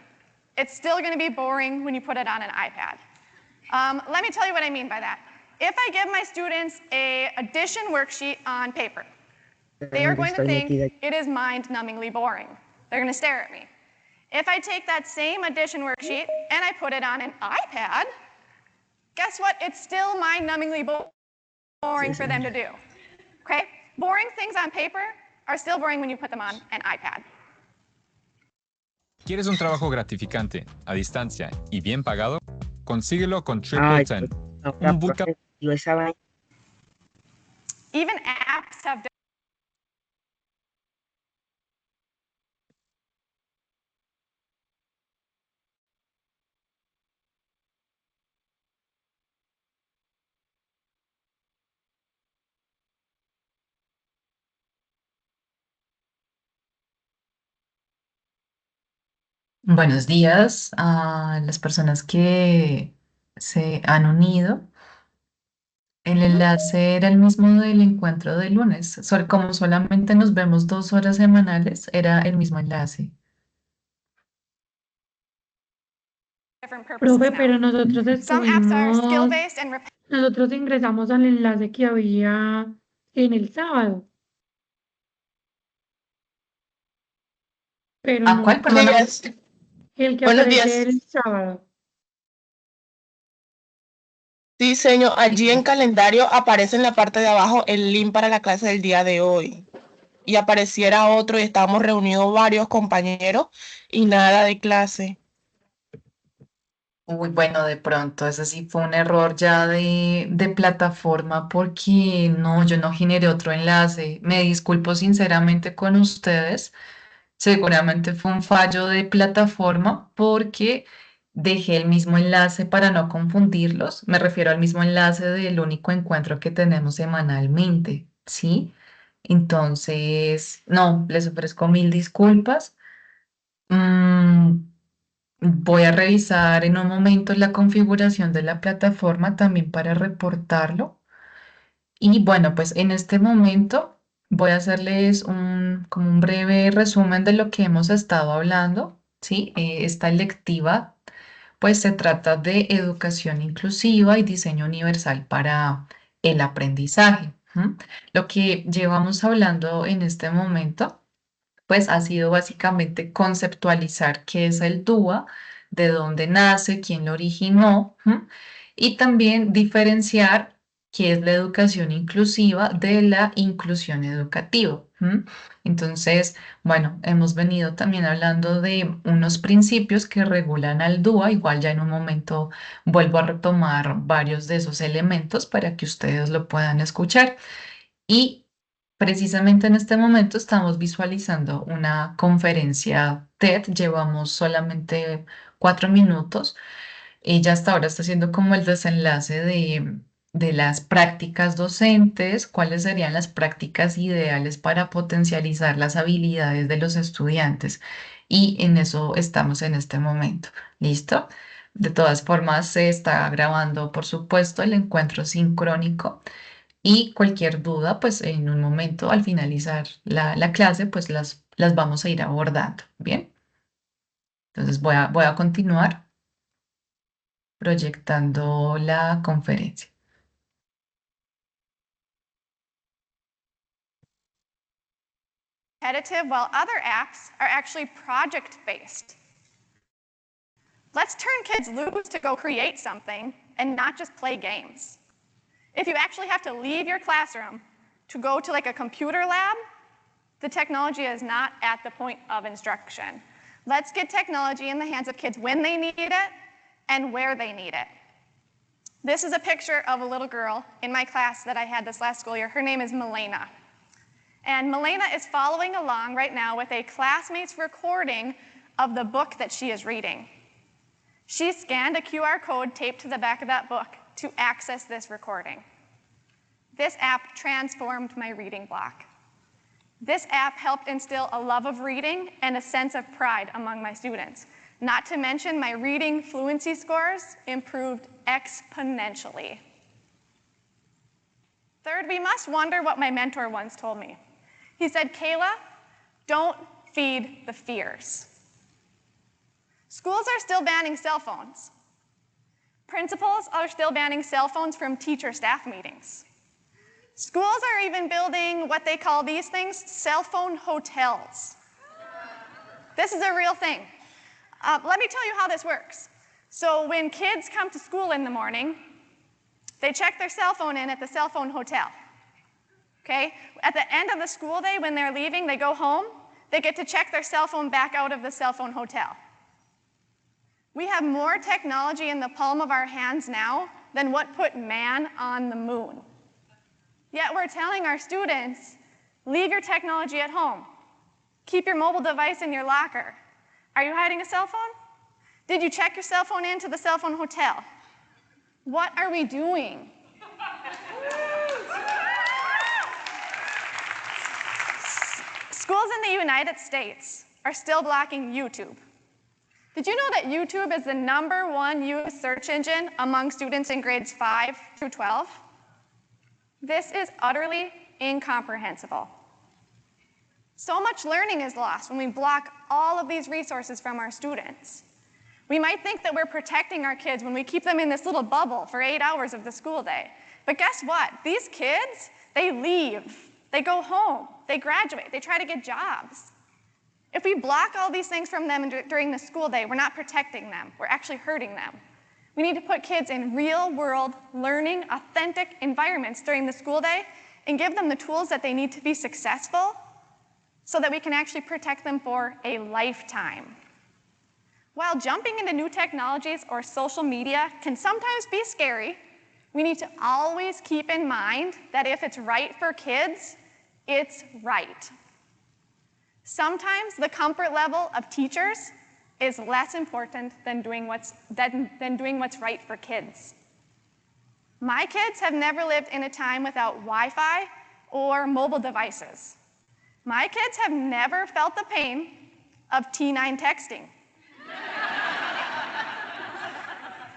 it's still going to be boring when you put it on an iPad. Let me tell you what I mean by that. If I give my students an addition worksheet on paper, they are going to think it is mind-numbingly boring. They're going to stare at me. If I take that same addition worksheet and I put it on an iPad, guess what? It's still mind-numbingly boring for them to do. Okay? Boring things on paper are still boring when you put them on an iPad. ¿Quieres un trabajo gratificante, a distancia y bien pagado? Consíguelo con Triple Ten, un bootcamp. Even apps have Buenos días a las personas que se han unido. El enlace era el mismo del encuentro de lunes. Como solamente nos vemos 2 horas semanales, era el mismo enlace. different purposes Profe, now. pero Some apps are skill-based and nosotros ingresamos al enlace que había en el sábado. Pero ¿A no cuál? Perdón. el que Buenos aparece días. el sábado. Sí, señor, allí en calendario aparece en la parte de abajo el link para la clase del día de hoy. Y apareciera otro y estábamos reunidos varios compañeros y nada de clase. Uy, bueno, de pronto, ese sí fue un error ya de plataforma porque no, yo no generé otro enlace. Me disculpo sinceramente con ustedes. Seguramente fue un fallo de plataforma porque dejé el mismo enlace para no confundirlos. Me refiero al mismo enlace del único encuentro que tenemos semanalmente, ¿sí? Entonces, no, les ofrezco mil disculpas. Mm, Voy a revisar en un momento la configuración de la plataforma también para reportarlo. Y bueno, pues en este momento voy a hacerles como un breve resumen de lo que hemos estado hablando, ¿sí? Esta lectiva, pues se trata de educación inclusiva y diseño universal para el aprendizaje. ¿M? Lo que llevamos hablando en este momento pues ha sido básicamente conceptualizar qué es el DUA, de dónde nace, quién lo originó, ¿m? Y también diferenciar qué es la educación inclusiva de la inclusión educativa. ¿M? Entonces, bueno, hemos venido también hablando de unos principios que regulan al DUA, igual ya en un momento vuelvo a retomar varios de esos elementos para que ustedes lo puedan escuchar. Y precisamente en este momento estamos visualizando una conferencia TED. Llevamos solamente 4 minutos. Ella hasta ahora está haciendo como el desenlace de las prácticas docentes, cuáles serían las prácticas ideales para potencializar las habilidades de los estudiantes. Y en eso estamos en este momento. ¿Listo? De todas formas, se está grabando, por supuesto, el encuentro sincrónico. Y cualquier duda, pues en un momento al finalizar la clase, pues las vamos a ir abordando. Bien, entonces voy a continuar proyectando la conferencia. repetitive, while other apps are actually project-based. Let's turn kids loose to go create something and not just play games. If you actually have to leave your classroom to go to like a computer lab, the technology is not at the point of instruction. Let's get technology in the hands of kids when they need it and where they need it. This is a picture of a little girl in my class that I had this last school year. Her name is Milena. And Milena is following along right now with a classmate's recording of the book that she is reading. She scanned a QR code taped to the back of that book to access this recording. This app transformed my reading block. This app helped instill a love of reading and a sense of pride among my students. Not to mention my reading fluency scores improved exponentially. Third, we must wonder what my mentor once told me. He said, Kayla, don't feed the fears. Schools are still banning cell phones. Principals are still banning cell phones from teacher-staff meetings. Schools are even building what they call these things, cell phone hotels. This is a real thing. Let me tell you how this works. So when kids come to school in the morning, they check their cell phone in at the cell phone hotel. Okay? At the end of the school day, when they're leaving, they go home, they get to check their cell phone back out of the cell phone hotel. We have more technology in the palm of our hands now than what put man on the moon. Yet we're telling our students, leave your technology at home. Keep your mobile device in your locker. Are you hiding a cell phone? Did you check your cell phone into the cell phone hotel? What are we doing? Schools in the United States are still blocking YouTube. Did you know that YouTube is the #1 used search engine among students in grades 5 through 12? This is utterly incomprehensible. So much learning is lost when we block all of these resources from our students. We might think that we're protecting our kids when we keep them in this little bubble for 8 hours of the school day. But guess what? These kids, they leave, they go home, they graduate, they try to get jobs. If we block all these things from them during the school day, we're not protecting them, we're actually hurting them. We need to put kids in real-world, learning, authentic environments during the school day and give them the tools that they need to be successful so that we can actually protect them for a lifetime. While jumping into new technologies or social media can sometimes be scary, we need to always keep in mind that if it's right for kids, it's right. Sometimes the comfort level of teachers is less important than doing what's right for kids. My kids have never lived in a time without Wi-Fi or mobile devices. My kids have never felt the pain of T9 texting.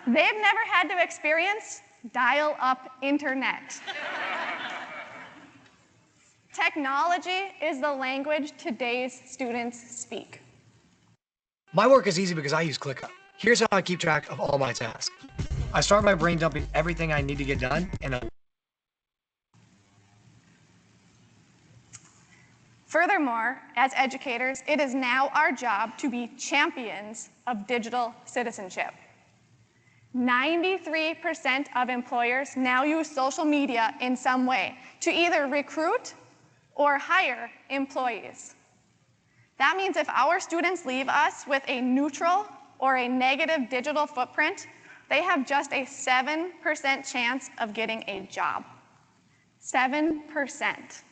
They've never had to experience dial-up internet. Technology is the language today's students speak. My work is easy because I use ClickUp. Here's how I keep track of all my tasks. I start my brain dumping everything I need to get done and Furthermore, as educators, it is now our job to be champions of digital citizenship. 93% of employers now use social media in some way to either recruit or hire employees. That means if our students leave us with a neutral or a negative digital footprint, they have just a 7% chance of getting a job. 7%.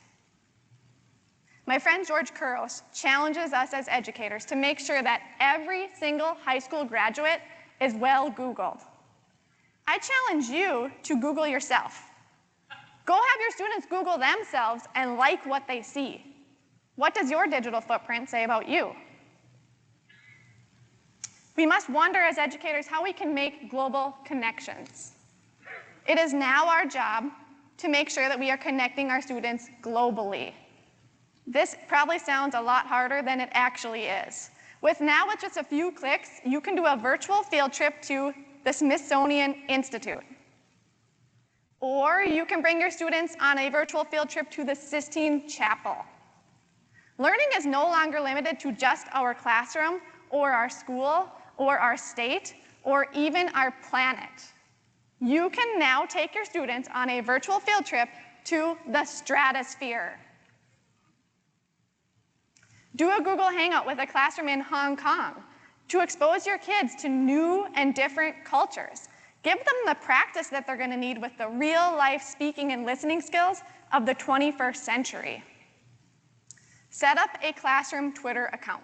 My friend George Couros challenges us as educators to make sure that every single high school graduate is well Googled. I challenge you to Google yourself. Go have your students Google themselves and like what they see. What does your digital footprint say about you? We must wonder as educators how we can make global connections. It is now our job to make sure that we are connecting our students globally. This probably sounds a lot harder than it actually is. With just a few clicks, you can do a virtual field trip to the Smithsonian Institute. Or you can bring your students on a virtual field trip to the Sistine Chapel. Learning is no longer limited to just our classroom or our school or our state or even our planet. You can now take your students on a virtual field trip to the stratosphere. Do a Google Hangout with a classroom in Hong Kong to expose your kids to new and different cultures. Give them the practice that they're going to need with the real-life speaking and listening skills of the 21st century. Set up a classroom Twitter account.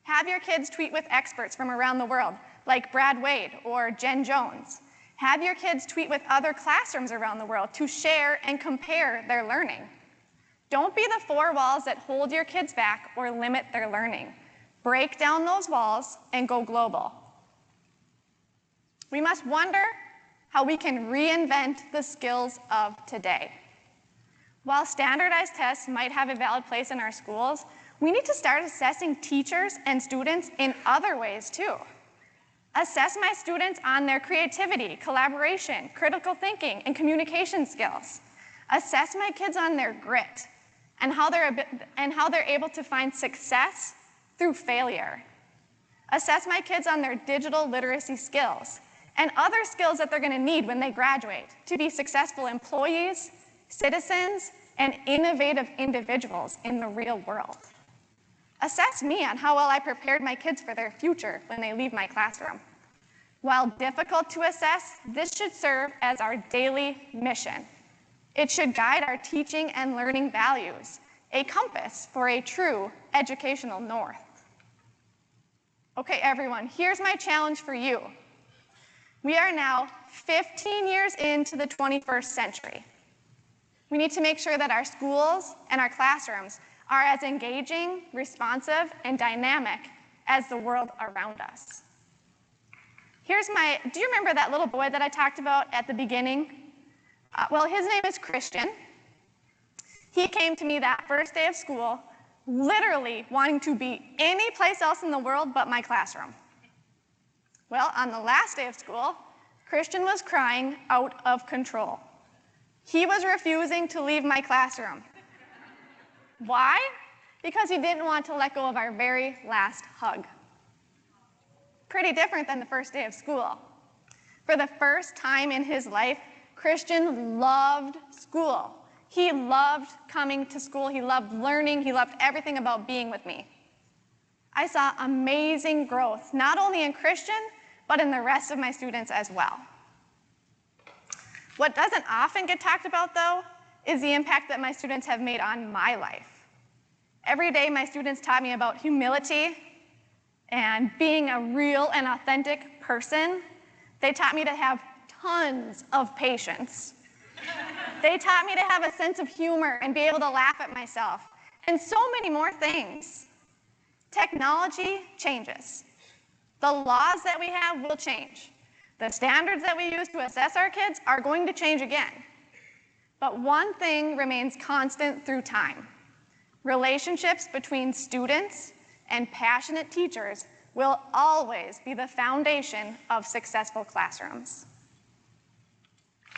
Have your kids tweet with experts from around the world, like Brad Wade or Jen Jones. Have your kids tweet with other classrooms around the world to share and compare their learning. Don't be the 4 walls that hold your kids back or limit their learning. Break down those walls and go global. We must wonder how we can reinvent the skills of today. While standardized tests might have a valid place in our schools, we need to start assessing teachers and students in other ways too. Assess my students on their creativity, collaboration, critical thinking, and communication skills. Assess my kids on their grit and how they're able to find success through failure. Assess my kids on their digital literacy skills and other skills that they're going to need when they graduate to be successful employees, citizens, and innovative individuals in the real world. Assess me on how well I prepared my kids for their future when they leave my classroom. While difficult to assess, this should serve as our daily mission. It should guide our teaching and learning values, a compass for a true educational north. Okay, everyone, here's my challenge for you. We are now 15 years into the 21st century. We need to make sure that our schools and our classrooms are as engaging, responsive, and dynamic as the world around us. Do you remember that little boy that I talked about at the beginning? Well, his name is Christian. He came to me that first day of school, literally wanting to be any place else in the world but my classroom. Well, on the last day of school, Christian was crying out of control. He was refusing to leave my classroom. Why? Because he didn't want to let go of our very last hug. Pretty different than the first day of school. For the first time in his life, Christian loved school. He loved coming to school. He loved learning. He loved everything about being with me. I saw amazing growth, not only in Christian, but in the rest of my students as well. What doesn't often get talked about, though, is the impact that my students have made on my life. Every day, my students taught me about humility and being a real and authentic person. They taught me to have tons of patience. They taught me to have a sense of humor and be able to laugh at myself, and so many more things. Technology changes. The laws that we have will change. The standards that we use to assess our kids are going to change again. But one thing remains constant through time. Relationships between students and passionate teachers will always be the foundation of successful classrooms.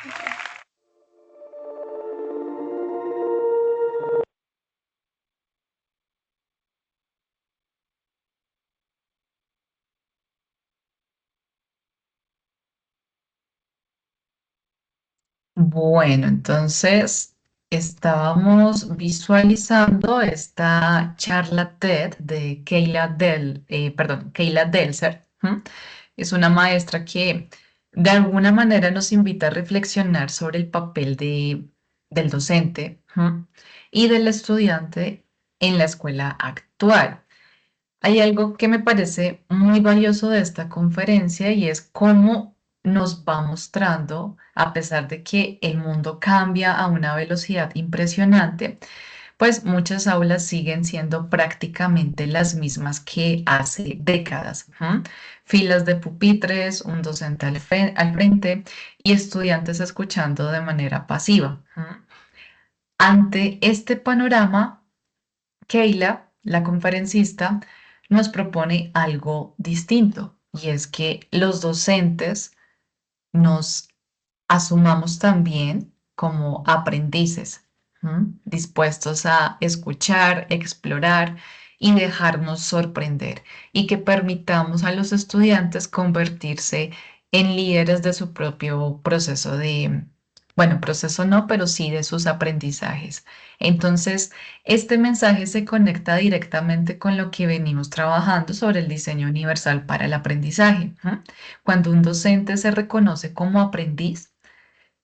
Thank you. Bueno, entonces estábamos visualizando esta charla TED de Kayla Delser. ¿M? Es una maestra que de alguna manera nos invita a reflexionar sobre el papel del docente, ¿m? Y del estudiante en la escuela actual. Hay algo que me parece muy valioso de esta conferencia y es cómo nos va mostrando, a pesar de que el mundo cambia a una velocidad impresionante, pues muchas aulas siguen siendo prácticamente las mismas que hace décadas. Filas de pupitres, un docente al frente y estudiantes escuchando de manera pasiva. Ante este panorama, Kayla, la conferencista, nos propone algo distinto, y es que los docentes nos asumamos también como aprendices, dispuestos a escuchar, explorar y dejarnos sorprender, y que permitamos a los estudiantes convertirse en líderes de su propio proceso proceso no, pero sí de sus aprendizajes. Entonces, este mensaje se conecta directamente con lo que venimos trabajando sobre el diseño universal para el aprendizaje. Cuando un docente se reconoce como aprendiz,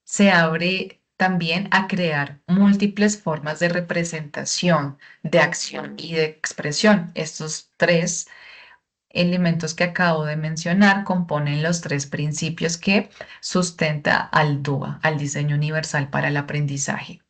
se abre también a crear múltiples formas de representación, de acción y de expresión. Estos tres elementos que acabo de mencionar componen los tres principios que sustenta al DUA, al diseño universal para el aprendizaje.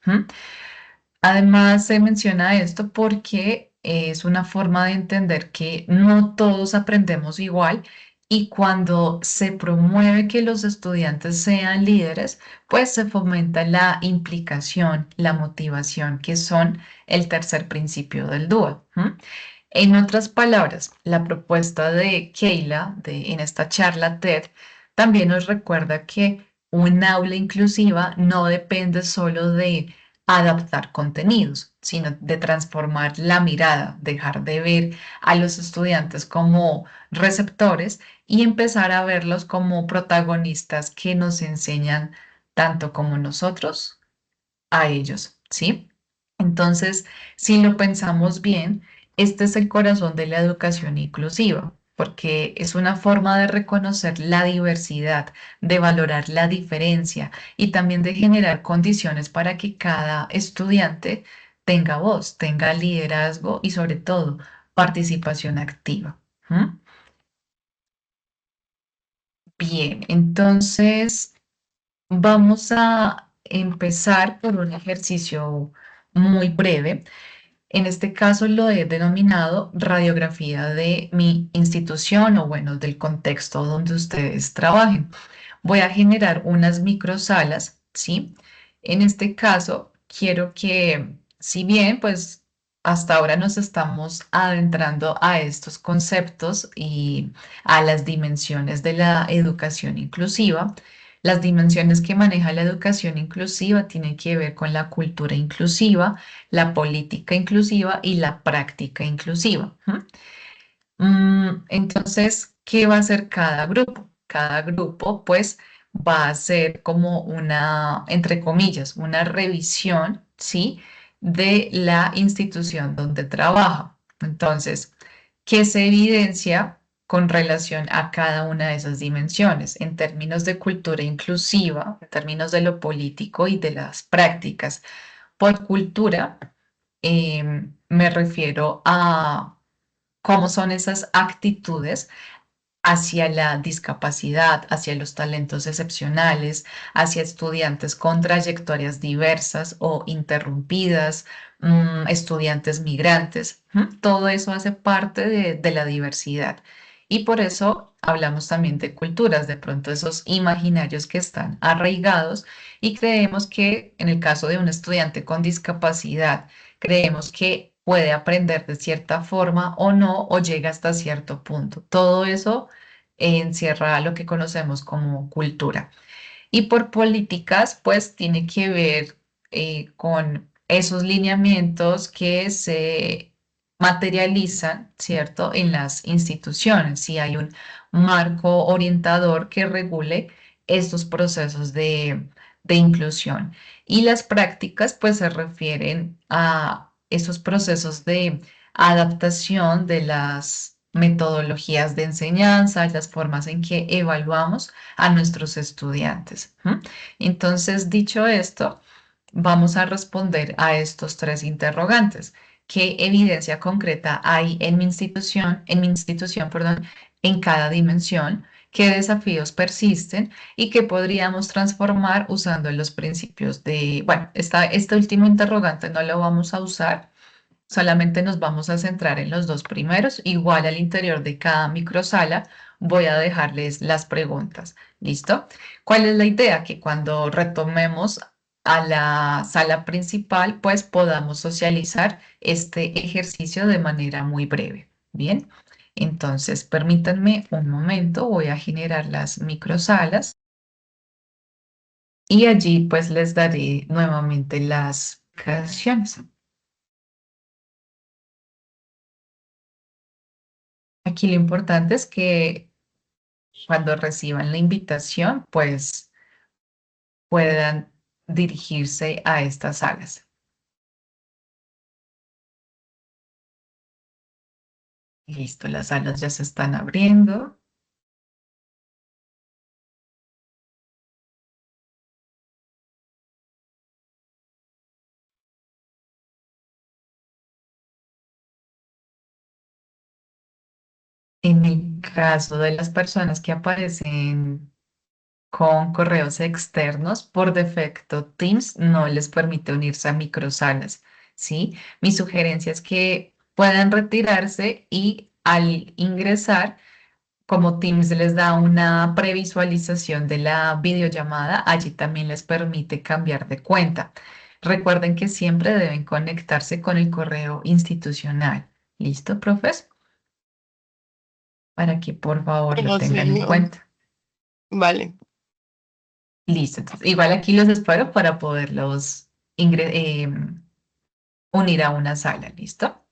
Además, se menciona esto porque es una forma de entender que no todos aprendemos igual Y cuando se promueve que los estudiantes sean líderes, pues se fomenta la implicación, la motivación, que son el tercer principio del DUA. En otras palabras, la propuesta de Keila en esta charla TED también nos recuerda que un aula inclusiva no depende solo de adaptar contenidos, sino de transformar la mirada, dejar de ver a los estudiantes como receptores y empezar a verlos como protagonistas que nos enseñan tanto como nosotros a ellos, ¿sí? Entonces, si lo pensamos bien, este es el corazón de la educación inclusiva, porque es una forma de reconocer la diversidad, de valorar la diferencia y también de generar condiciones para que cada estudiante tenga voz, tenga liderazgo y sobre todo participación activa. ¿Mm? Bien, entonces vamos a empezar por un ejercicio muy breve. En este caso lo he denominado radiografía de mi institución o bueno, del contexto donde ustedes trabajen. Voy a generar unas microsalas, ¿sí? En este caso quiero que, si bien pues hasta ahora nos estamos adentrando a estos conceptos y a las dimensiones de la educación inclusiva, las dimensiones que maneja la educación inclusiva tienen que ver con la cultura inclusiva, la política inclusiva y la práctica inclusiva. Entonces, ¿qué va a hacer cada grupo? Cada grupo, pues, va a hacer como una, entre comillas, una revisión, ¿sí? De la institución donde trabaja. Entonces, ¿qué se evidencia con relación a cada una de esas dimensiones en términos de cultura inclusiva, en términos de lo político y de las prácticas? Por cultura, me refiero a cómo son esas actitudes hacia la discapacidad, hacia los talentos excepcionales, hacia estudiantes con trayectorias diversas o interrumpidas, estudiantes migrantes. Todo eso hace parte de la diversidad. Y por eso hablamos también de culturas, de pronto esos imaginarios que están arraigados y creemos que en el caso de un estudiante con discapacidad, creemos que puede aprender de cierta forma o no, o llega hasta cierto punto. Todo eso encierra lo que conocemos como cultura. Y por políticas, pues tiene que ver con esos lineamientos que se materializan, ¿cierto?, en las instituciones. Si hay un marco orientador que regule estos procesos de inclusión. Y las prácticas, pues se refieren a esos procesos de adaptación de las metodologías de enseñanza, las formas en que evaluamos a nuestros estudiantes. Entonces, dicho esto, vamos a responder a estos tres interrogantes. ¿Qué evidencia concreta hay en mi institución, perdón, en cada dimensión? ¿Qué desafíos persisten y qué podríamos transformar usando los principios de, bueno, este último interrogante no lo vamos a usar, solamente nos vamos a centrar en los dos primeros. Igual al interior de cada microsala voy a dejarles las preguntas. ¿Listo? ¿Cuál es la idea? Que cuando retomemos a la sala principal, pues podamos socializar este ejercicio de manera muy breve. Bien, entonces permítanme un momento, voy a generar las microsalas y allí pues les daré nuevamente las explicaciones. Aquí lo importante es que cuando reciban la invitación, pues puedan dirigirse a estas salas. Listo, las salas ya se están abriendo. En el caso de las personas que aparecen con correos externos, por defecto Teams no les permite unirse a microsalas, ¿sí? Mi sugerencia es que puedan retirarse y al ingresar como Teams les da una previsualización de la videollamada, allí también les permite cambiar de cuenta. Recuerden que siempre deben conectarse con el correo institucional. ¿Listo, profes? Para que por favor lo Bueno, tengan en señor. cuenta. Vale. Listo, entonces, igual aquí los espero para poderlos unir a una sala, ¿listo?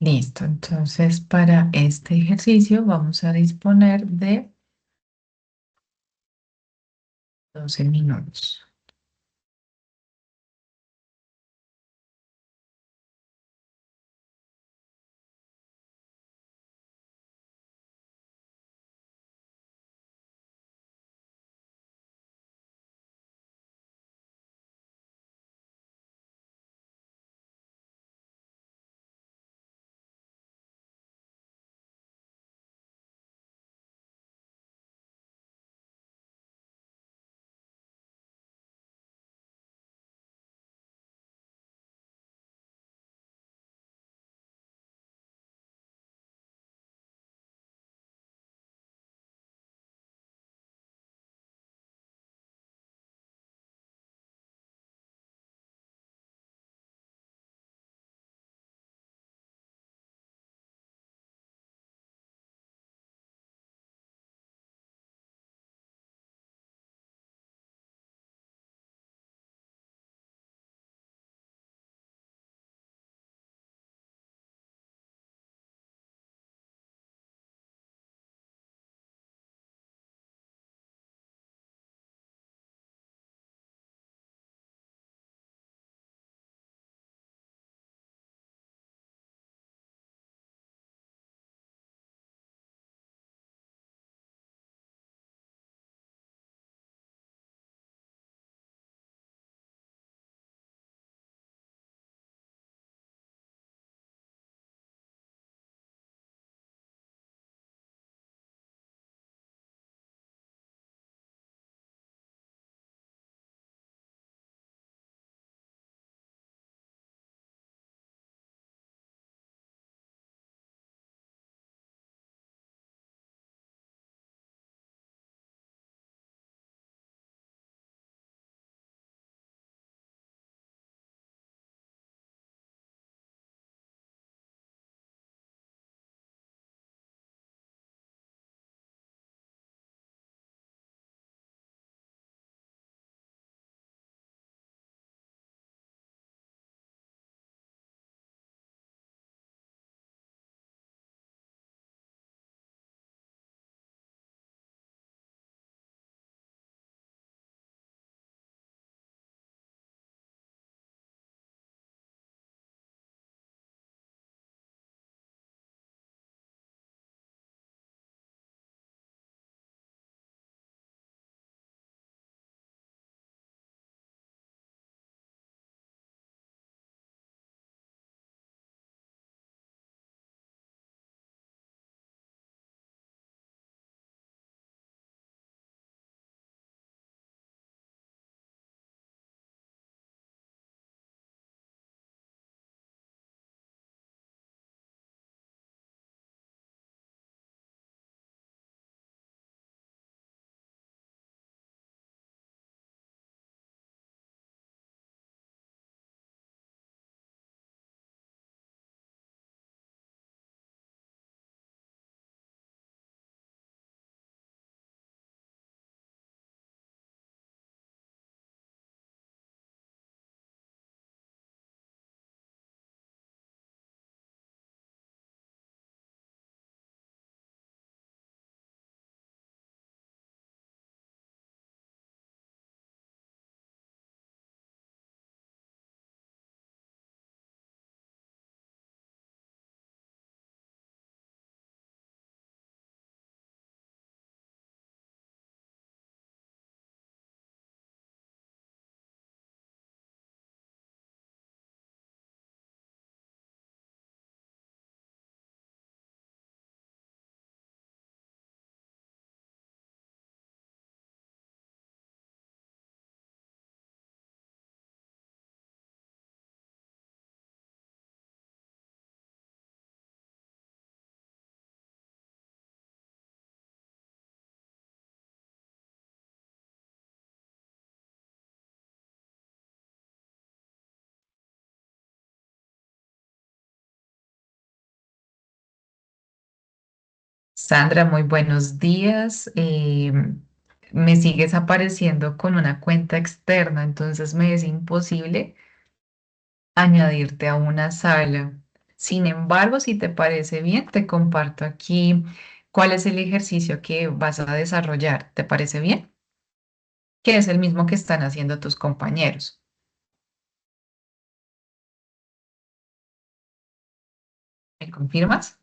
Listo, entonces para este ejercicio vamos a disponer de 12 minutos. Sandra, muy buenos días. Me sigues apareciendo con una cuenta externa, entonces me es imposible añadirte a una sala. Sin embargo, si te parece bien, te comparto aquí cuál es el ejercicio que vas a desarrollar. ¿Te parece bien? Que es el mismo que están haciendo tus compañeros. ¿Me confirmas?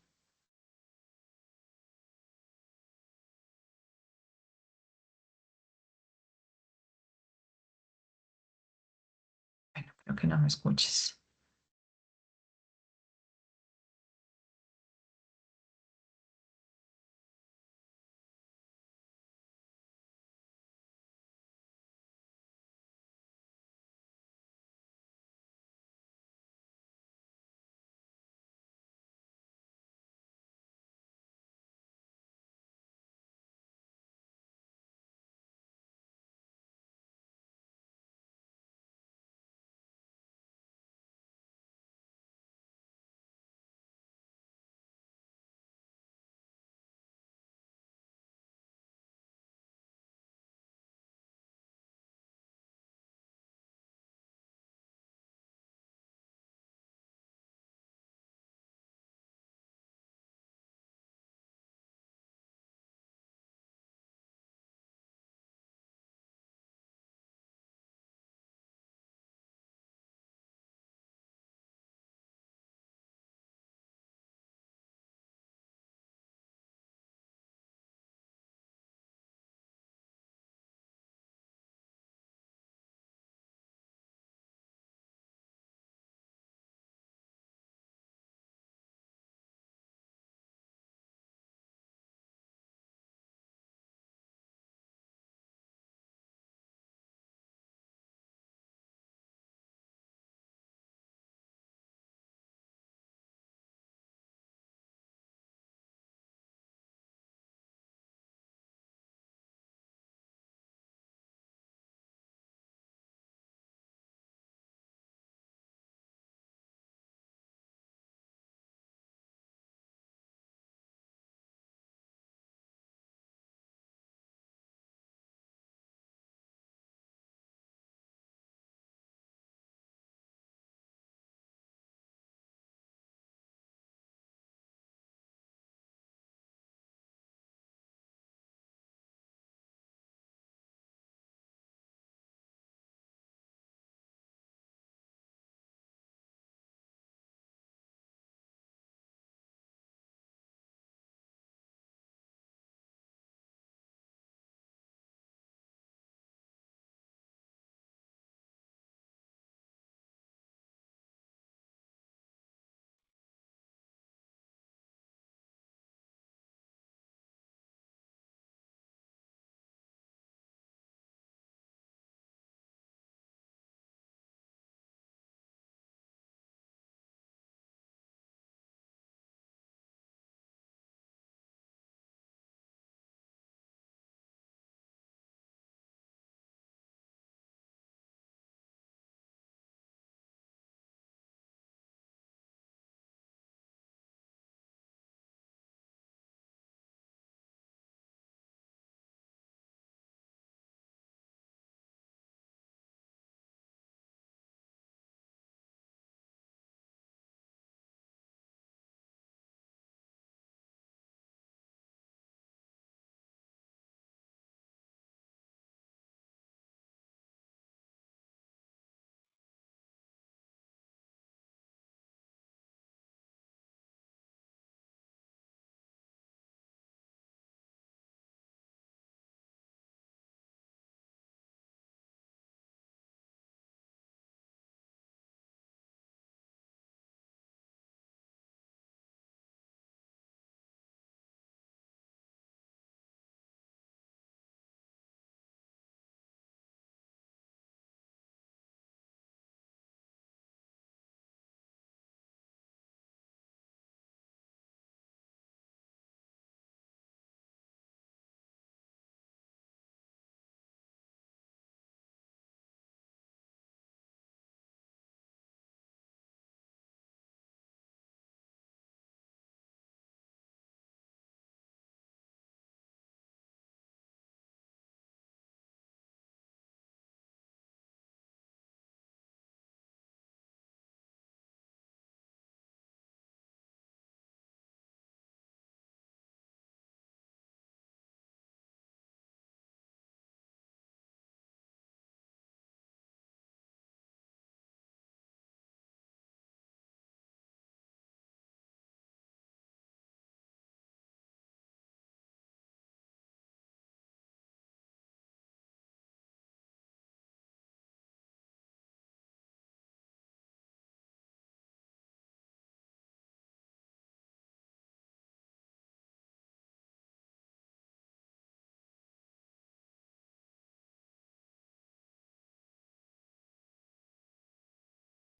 Bueno, creo que no me escuches.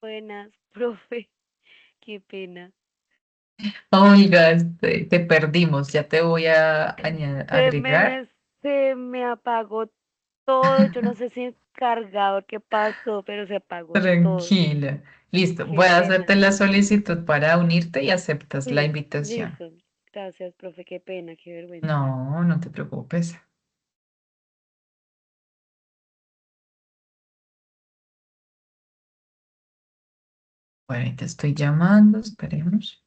Buenas, profe. Qué pena. Olga, te perdimos, ya te voy a Se me, agregar. des- Se me apagó todo. Yo no sé si el cargador qué pasó, pero se apagó todo. Tranquila. Listo, Qué voy a pena. hacerte la solicitud para unirte y aceptas la invitación. Listo. Gracias, profe. Qué pena, qué vergüenza. No, no te preocupes. Bueno, y te estoy llamando, esperemos.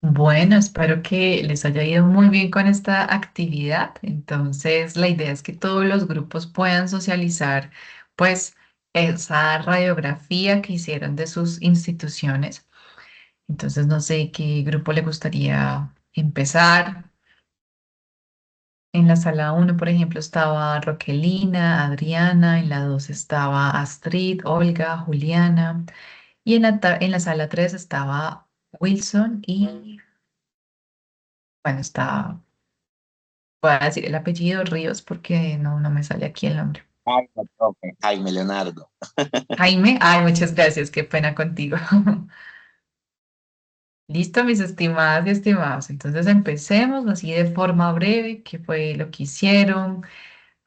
Bueno, espero que les haya ido muy bien con esta actividad. Entonces, la idea es que todos los grupos puedan socializar, pues, esa radiografía que hicieron de sus instituciones. Entonces, no sé qué grupo le gustaría empezar. En la sala uno, por ejemplo, estaba Roquelina, Adriana, en la 2 estaba Astrid, Olga, Juliana, y en la sala 3 estaba Wilson y, bueno, está, voy a decir el apellido Ríos porque no me sale aquí el nombre. Jaime, profe, Jaime Leonardo. Jaime, ay, muchas gracias, qué pena contigo. Listo, mis estimadas y estimados. Entonces empecemos así de forma breve, qué fue lo que hicieron,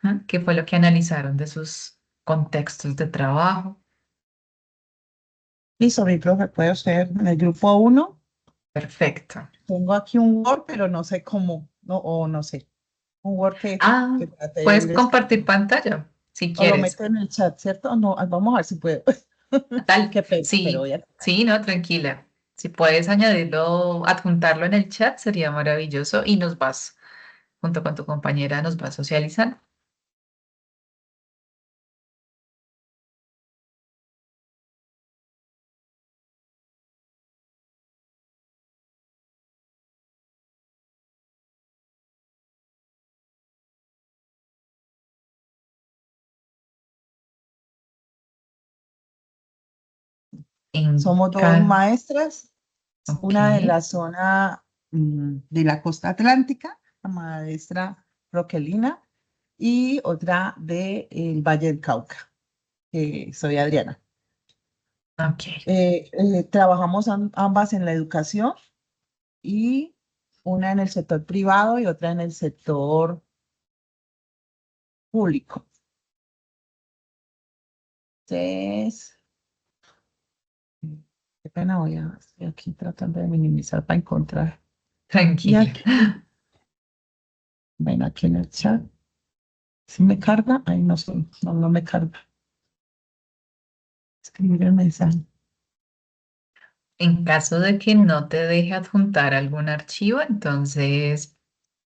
¿ah? ¿Qué fue lo que analizaron de sus contextos de trabajo? Listo, mi profe, puede ser en el grupo 1. Perfecto. Tengo aquí un Word, pero no sé cómo, no, o no sé, un Word Ah, que trate de puedes ir compartir escribiendo. pantalla si O lo quieres. meto en el chat, ¿cierto? No, vamos a ver si puedo. Tal, Qué pena, pero sí, voy a tratar. sí, no, tranquila. Si puedes añadirlo, adjuntarlo en el chat, sería maravilloso y nos vas, junto con tu compañera, nos vas socializando. En Somos dos ca- maestras, ok, una de la zona de la costa atlántica, la maestra Roquelina, y otra del Valle del Cauca, que soy Adriana. ok. Trabajamos ambas en la educación y una en el sector privado y otra en el sector público. Entonces, qué pena, estoy aquí tratando de minimizar para encontrar. Y Tranquila. aquí, ven aquí en el chat, si me carga, ahí no sé, no me carga. Escribir el mensaje. En caso de que no te deje adjuntar algún archivo, entonces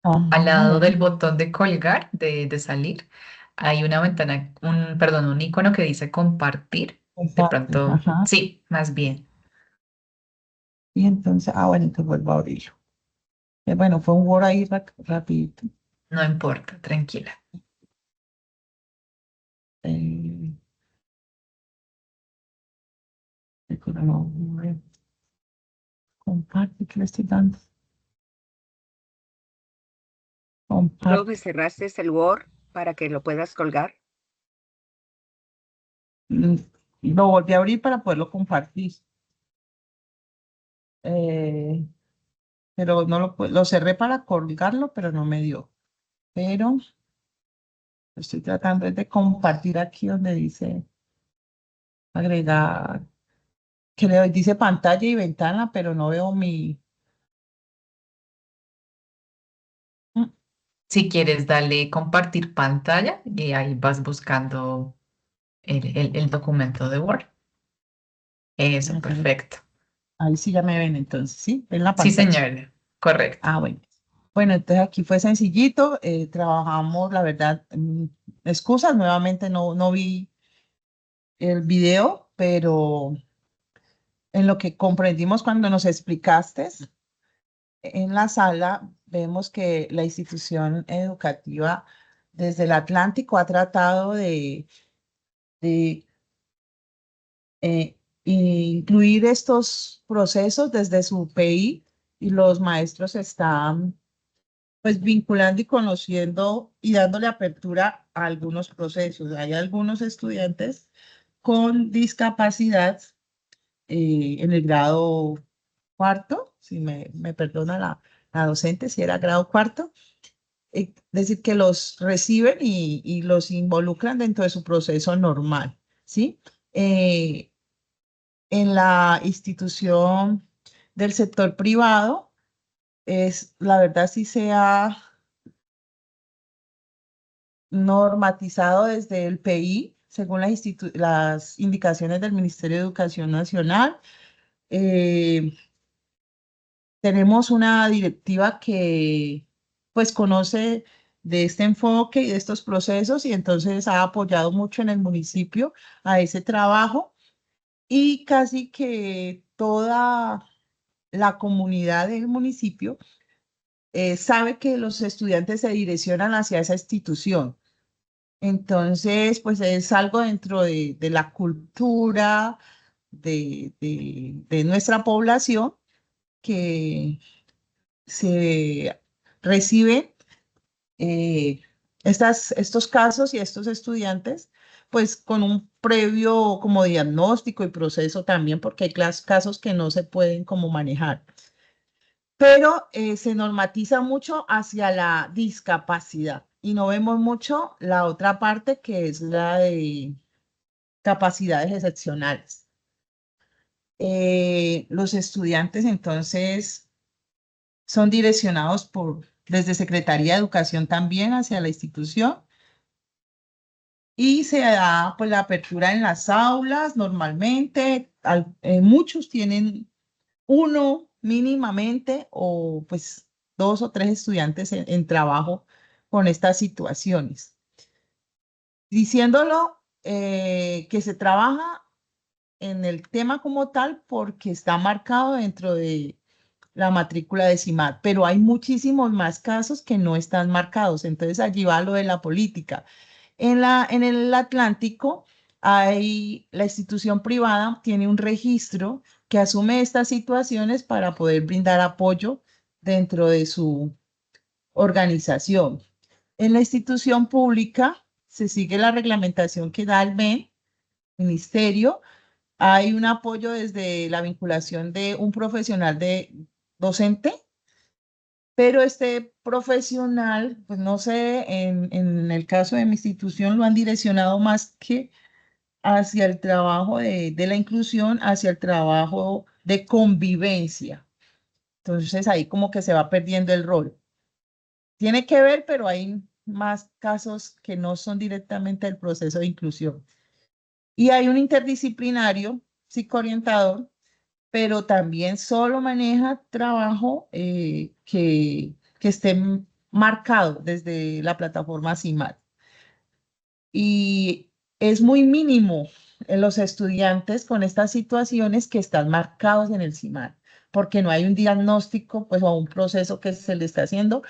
al lado del Bueno, botón de colgar, de salir, hay una ventana, perdón, un icono que dice compartir. De comparte, pronto, ajá. sí, más bien, Y entonces, bueno, entonces vuelvo a abrirlo. Bueno, fue un Word ahí rapidito. no importa, tranquila. Eh, no, comparte, ¿qué le estoy dando? Profe, Comparte. ¿cerraste el Word para que lo puedas colgar? Mm, Lo volví a abrir para poderlo compartir. Eh, pero no lo cerré para colgarlo, pero no me dio. Pero estoy tratando de compartir aquí donde dice agregar, que le doy, dice pantalla y ventana, pero no veo mi. Mm, Si quieres, dale compartir pantalla y ahí vas buscando el documento de Word. Eso, ya perfecto. ahí sí ya me ven entonces, ¿sí? Ven la Sí, pantalla. señora, correcto. Ah, bueno. Bueno, entonces aquí fue sencillito, trabajamos, la verdad, excusas, nuevamente no vi el video, pero en lo que comprendimos cuando nos explicaste, en la sala vemos que la institución educativa desde el Atlántico ha tratado de incluir estos procesos desde su PI y los maestros están pues vinculando y conociendo y dándole apertura a algunos procesos. Hay algunos estudiantes con discapacidad en el grado cuarto, si me perdona la docente, si era grado cuarto, es decir, que los reciben y los involucran dentro de su proceso normal, ¿sí? Eh, en la institución del sector privado, la verdad sí se ha normatizado desde el PI, según las indicaciones del Ministerio de Educación Nacional. Eh, tenemos una directiva que pues conoce de este enfoque y de estos procesos y entonces ha apoyado mucho en el municipio a ese trabajo y casi que toda la comunidad del municipio sabe que los estudiantes se direccionan hacia esa institución. Entonces, pues es algo dentro de la cultura de nuestra población que se reciben estos casos y estos estudiantes, pues con un previo como diagnóstico y proceso también, porque hay casos que no se pueden como manejar. Pero se normatiza mucho hacia la discapacidad y no vemos mucho la otra parte que es la de capacidades excepcionales. Los estudiantes entonces son direccionados desde Secretaría de Educación también hacia la institución y se da pues la apertura en las aulas normalmente. Muchos tienen uno mínimamente o pues 2 o 3 estudiantes en trabajo con estas situaciones. Diciéndolo que se trabaja en el tema como tal porque está marcado dentro de la matrícula de CIMAD, pero hay muchísimos más casos que no están marcados. Entonces allí va lo de la política. En el Atlántico, la institución privada tiene un registro que asume estas situaciones para poder brindar apoyo dentro de su organización. En la institución pública se sigue la reglamentación que da el ministerio. Hay un apoyo desde la vinculación de un profesional docente, pero este profesional, pues no sé, en el caso de mi institución lo han direccionado más que hacia el trabajo de la inclusión, hacia el trabajo de convivencia. Entonces ahí como que se va perdiendo el rol. Tiene que ver, pero hay más casos que no son directamente el proceso de inclusión. Y hay un interdisciplinario psicoorientador, pero también solo maneja trabajo que esté marcado desde la plataforma CIMAD. Y es muy mínimo en los estudiantes con estas situaciones que están marcados en el CIMAD, porque no hay un diagnóstico pues, o un proceso que se le está haciendo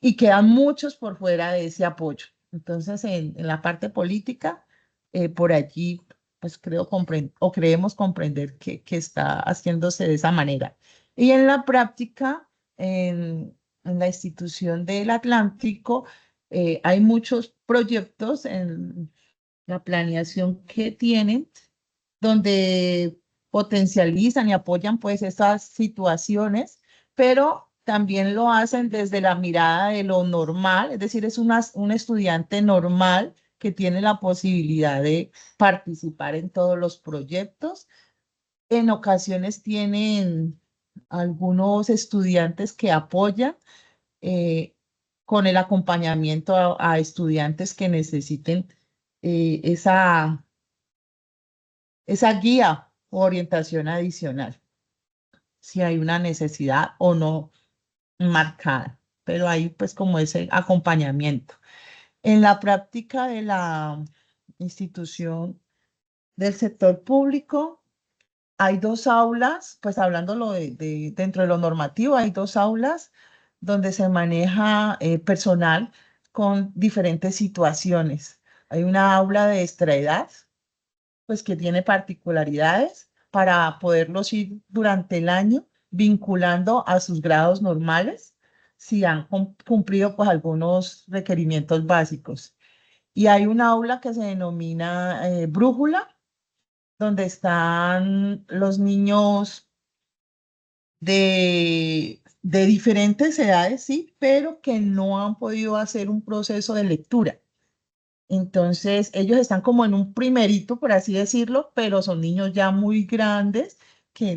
y quedan muchos por fuera de ese apoyo. Entonces, en la parte política, por allí, pues creemos comprender que está haciéndose de esa manera. Y en la práctica, en la institución del Atlántico, hay muchos proyectos en la planeación que tienen, donde potencializan y apoyan pues esas situaciones, pero también lo hacen desde la mirada de lo normal, es decir, es un estudiante normal que tiene la posibilidad de participar en todos los proyectos. En ocasiones tienen algunos estudiantes que apoyan eh, con el acompañamiento a estudiantes que necesiten esa guía o orientación adicional, si hay una necesidad o no marcada, pero hay pues como ese acompañamiento. En la práctica de la institución del sector público, hay 2 aulas, pues hablándolo dentro de lo normativo, hay 2 aulas donde se maneja personal con diferentes situaciones. Hay una aula de extraedad, pues que tiene particularidades para poderlos ir durante el año vinculando a sus grados normales si han cumplido pues algunos requerimientos básicos. Y hay un aula que se denomina brújula, donde están los niños de diferentes edades, sí, pero que no han podido hacer un proceso de lectura. Entonces, ellos están como en un primerito, por así decirlo, pero son niños ya muy grandes que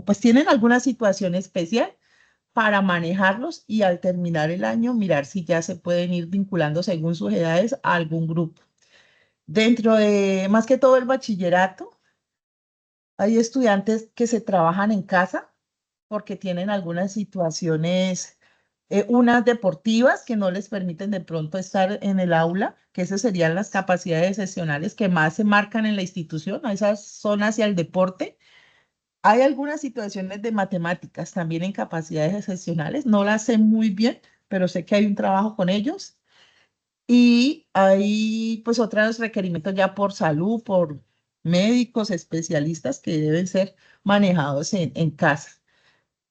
pues tienen alguna situación especial para manejarlos y al terminar el año mirar si ya se pueden ir vinculando según sus edades a algún grupo. Dentro de más que todo el bachillerato, hay estudiantes que se trabajan en casa porque tienen algunas situaciones, unas deportivas que no les permiten de pronto estar en el aula, que esas serían las capacidades excepcionales que más se marcan en la institución, a esas son hacia el deporte. Hay algunas situaciones de matemáticas también en capacidades excepcionales, no las sé muy bien, pero sé que hay un trabajo con ellos. Y hay pues otros requerimientos ya por salud, por médicos, especialistas que deben ser manejados en casa.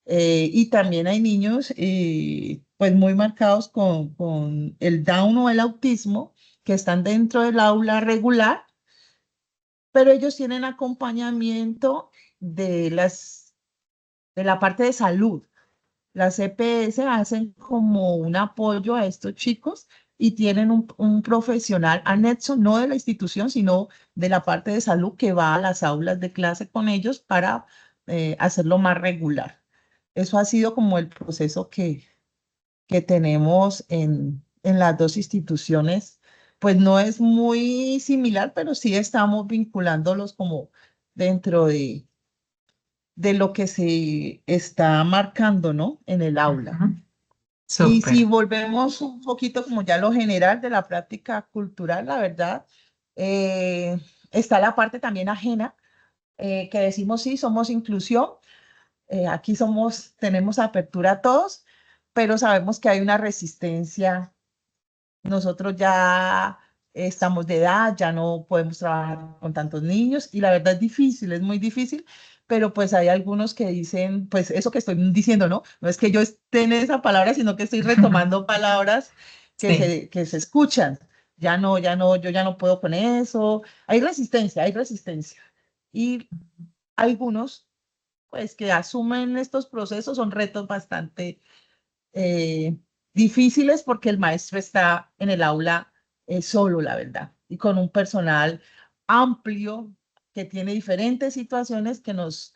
Y también hay niños pues muy marcados con el Down o el autismo que están dentro del aula regular, pero ellos tienen acompañamiento de de la parte de salud. Las EPS hacen como un apoyo a estos chicos y tienen un profesional anexo, no de la institución, sino de la parte de salud que va a las aulas de clase con ellos para hacerlo más regular. Eso ha sido como el proceso que tenemos en las dos instituciones. Pues no es muy similar, pero sí estamos vinculándolos como dentro de lo que se está marcando, ¿no? En el aula. Ujú. Y si Súper. volvemos un poquito como ya lo general de la práctica cultural, la verdad, está la parte también ajena, que decimos sí, somos inclusión, aquí tenemos apertura a todos, pero sabemos que hay una resistencia. Nosotros ya estamos de edad, ya no podemos trabajar con tantos niños y la verdad es difícil, es muy difícil, pero pues hay algunos que dicen, pues eso que estoy diciendo, ¿no? No es que yo esté en esa palabra, sino que estoy retomando palabras Sí. que se escuchan. Ya no, yo ya no puedo con eso. Hay resistencia, hay resistencia. Y algunos, pues que asumen estos procesos son retos bastante eh, difíciles porque el maestro está en el aula solo, la verdad, y con un personal amplio que tiene diferentes situaciones que nos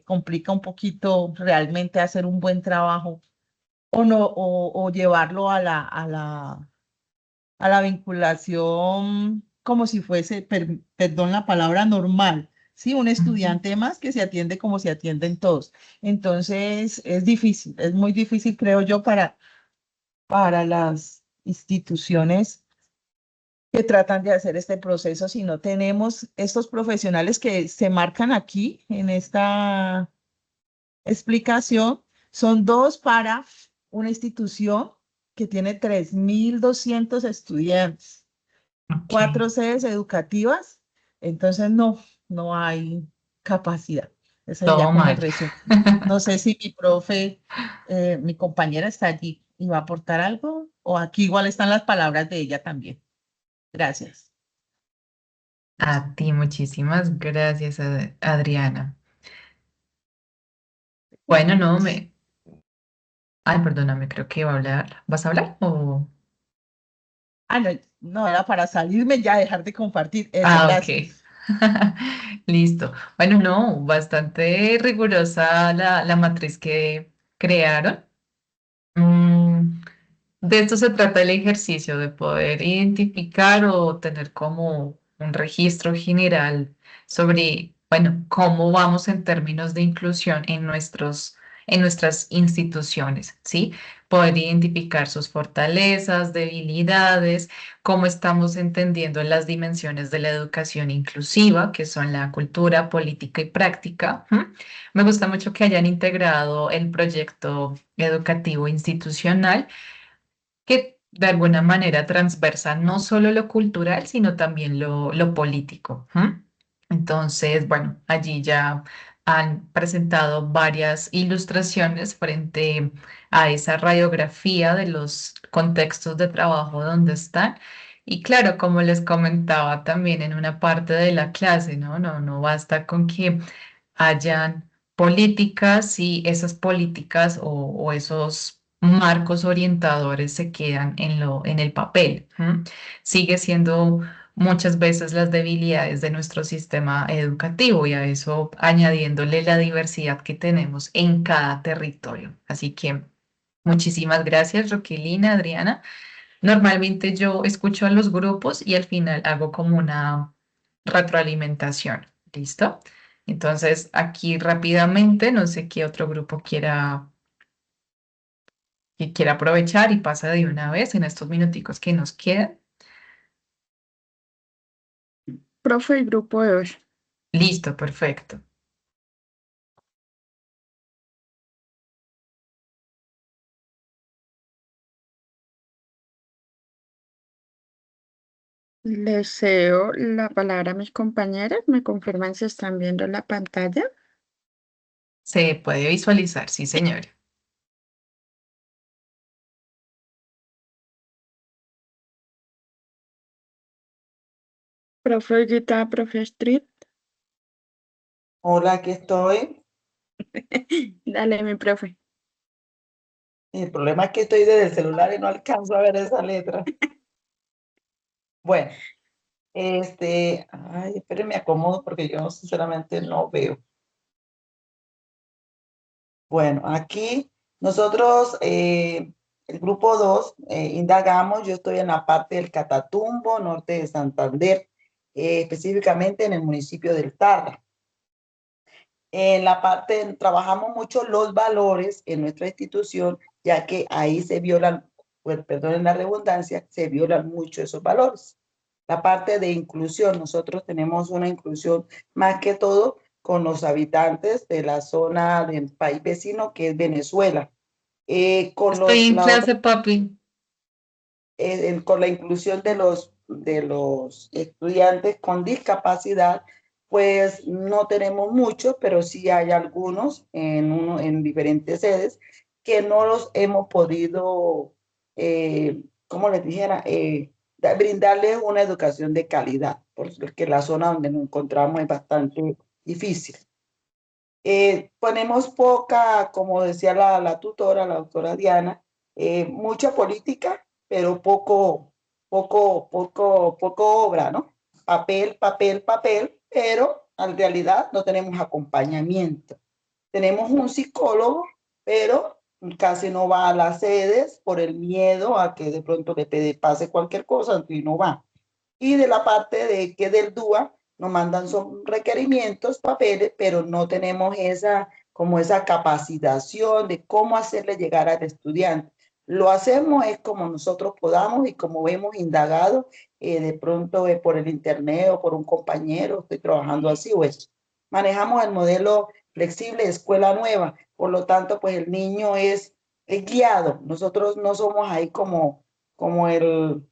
complica un poquito realmente hacer un buen trabajo o, no, o llevarlo a a la vinculación como si fuese, perdón la palabra, normal. Sí, un Ujú. estudiante más que se atiende como se atienden todos. Entonces, es difícil, es muy difícil, creo yo, para las instituciones que tratan de hacer este proceso si no tenemos estos profesionales que se marcan aquí en esta explicación. Son dos para una institución que tiene 3.200 estudiantes, Ok. 4 sedes educativas, entonces no hay capacidad. Ese sería Todo como el mal. resumen. No sé si mi profe, mi compañera está allí y va a aportar algo, o aquí igual están las palabras de ella también. Gracias. A ti, muchísimas gracias, Adriana. Bueno, no me. Ay, perdóname, creo que iba a hablar. ¿Vas a hablar o...? Ah, no, no era para salirme ya, dejar de compartir eso. Ah, ok. Gracias. Listo. Bueno, no, bastante rigurosa la matriz que crearon. Mm, de esto se trata el ejercicio, de poder identificar o tener como un registro general sobre, bueno, cómo vamos en términos de inclusión en nuestras instituciones, ¿sí? Poder identificar sus fortalezas, debilidades, cómo estamos entendiendo las dimensiones de la educación inclusiva, que son la cultura, política y práctica. ¿M? Me gusta mucho que hayan integrado el proyecto educativo institucional que de alguna manera transversa no solo lo cultural, sino también lo político. ¿M? Entonces, bueno, allí ya han presentado varias ilustraciones frente a esa radiografía de los contextos de trabajo donde están. Y claro, como les comentaba también en una parte de la clase, ¿no? No basta con que hayan políticas y esas políticas o esos marcos orientadores se quedan en el papel. ¿M? Sigue siendo muchas veces las debilidades de nuestro sistema educativo y a eso añadiéndole la diversidad que tenemos en cada territorio. Así que muchísimas gracias, Roquelina, Adriana. Normalmente yo escucho a los grupos y al final hago como una retroalimentación. ¿Listo? Entonces, aquí rápidamente, no sé qué otro grupo que quiera aprovechar y pasa de una vez en estos minuticos que nos quedan. Profe, el grupo 2. Listo, perfecto. Les cedo la palabra a mis compañeras. ¿Me confirman si están viendo la pantalla? Se puede visualizar, sí, señora. Profe Olguita, profe Street. Hola, aquí estoy. Dale, mi profe. El problema es que estoy desde el celular y no alcanzo a ver esa letra. Bueno, ay, espérenme, acomodo porque yo sinceramente no veo. Bueno, aquí nosotros, el grupo 2, indagamos, yo estoy en la parte del Catatumbo, norte de Santander, específicamente en el municipio del Tarra. En la parte, trabajamos mucho los valores en nuestra institución, ya que ahí se violan, pues, perdonen la redundancia, se violan mucho esos valores. La parte de inclusión, nosotros tenemos una inclusión más que todo con los habitantes de la zona del país vecino que es Venezuela. Estoy en clase, papi. Con la inclusión de los estudiantes con discapacidad, pues no tenemos muchos, pero sí hay algunos en diferentes sedes que no los hemos podido, como les dijera, brindarles una educación de calidad, porque la zona donde nos encontramos es bastante difícil. Ponemos poca, como decía la tutora, la doctora Diana, mucha política, pero poco obra, ¿no? Papel, papel, papel, pero en realidad no tenemos acompañamiento. Tenemos un psicólogo, pero casi no va a las sedes por el miedo a que de pronto le pase cualquier cosa y no va. Y de la parte de que del DUA nos mandan son requerimientos, papeles, pero no tenemos como esa capacitación de cómo hacerle llegar al estudiante. Lo hacemos es como nosotros podamos y como hemos indagado, de pronto por el internet o por un compañero, estoy trabajando así o eso. Manejamos el modelo flexible de escuela nueva, por lo tanto, pues el niño es guiado. Nosotros no somos ahí como el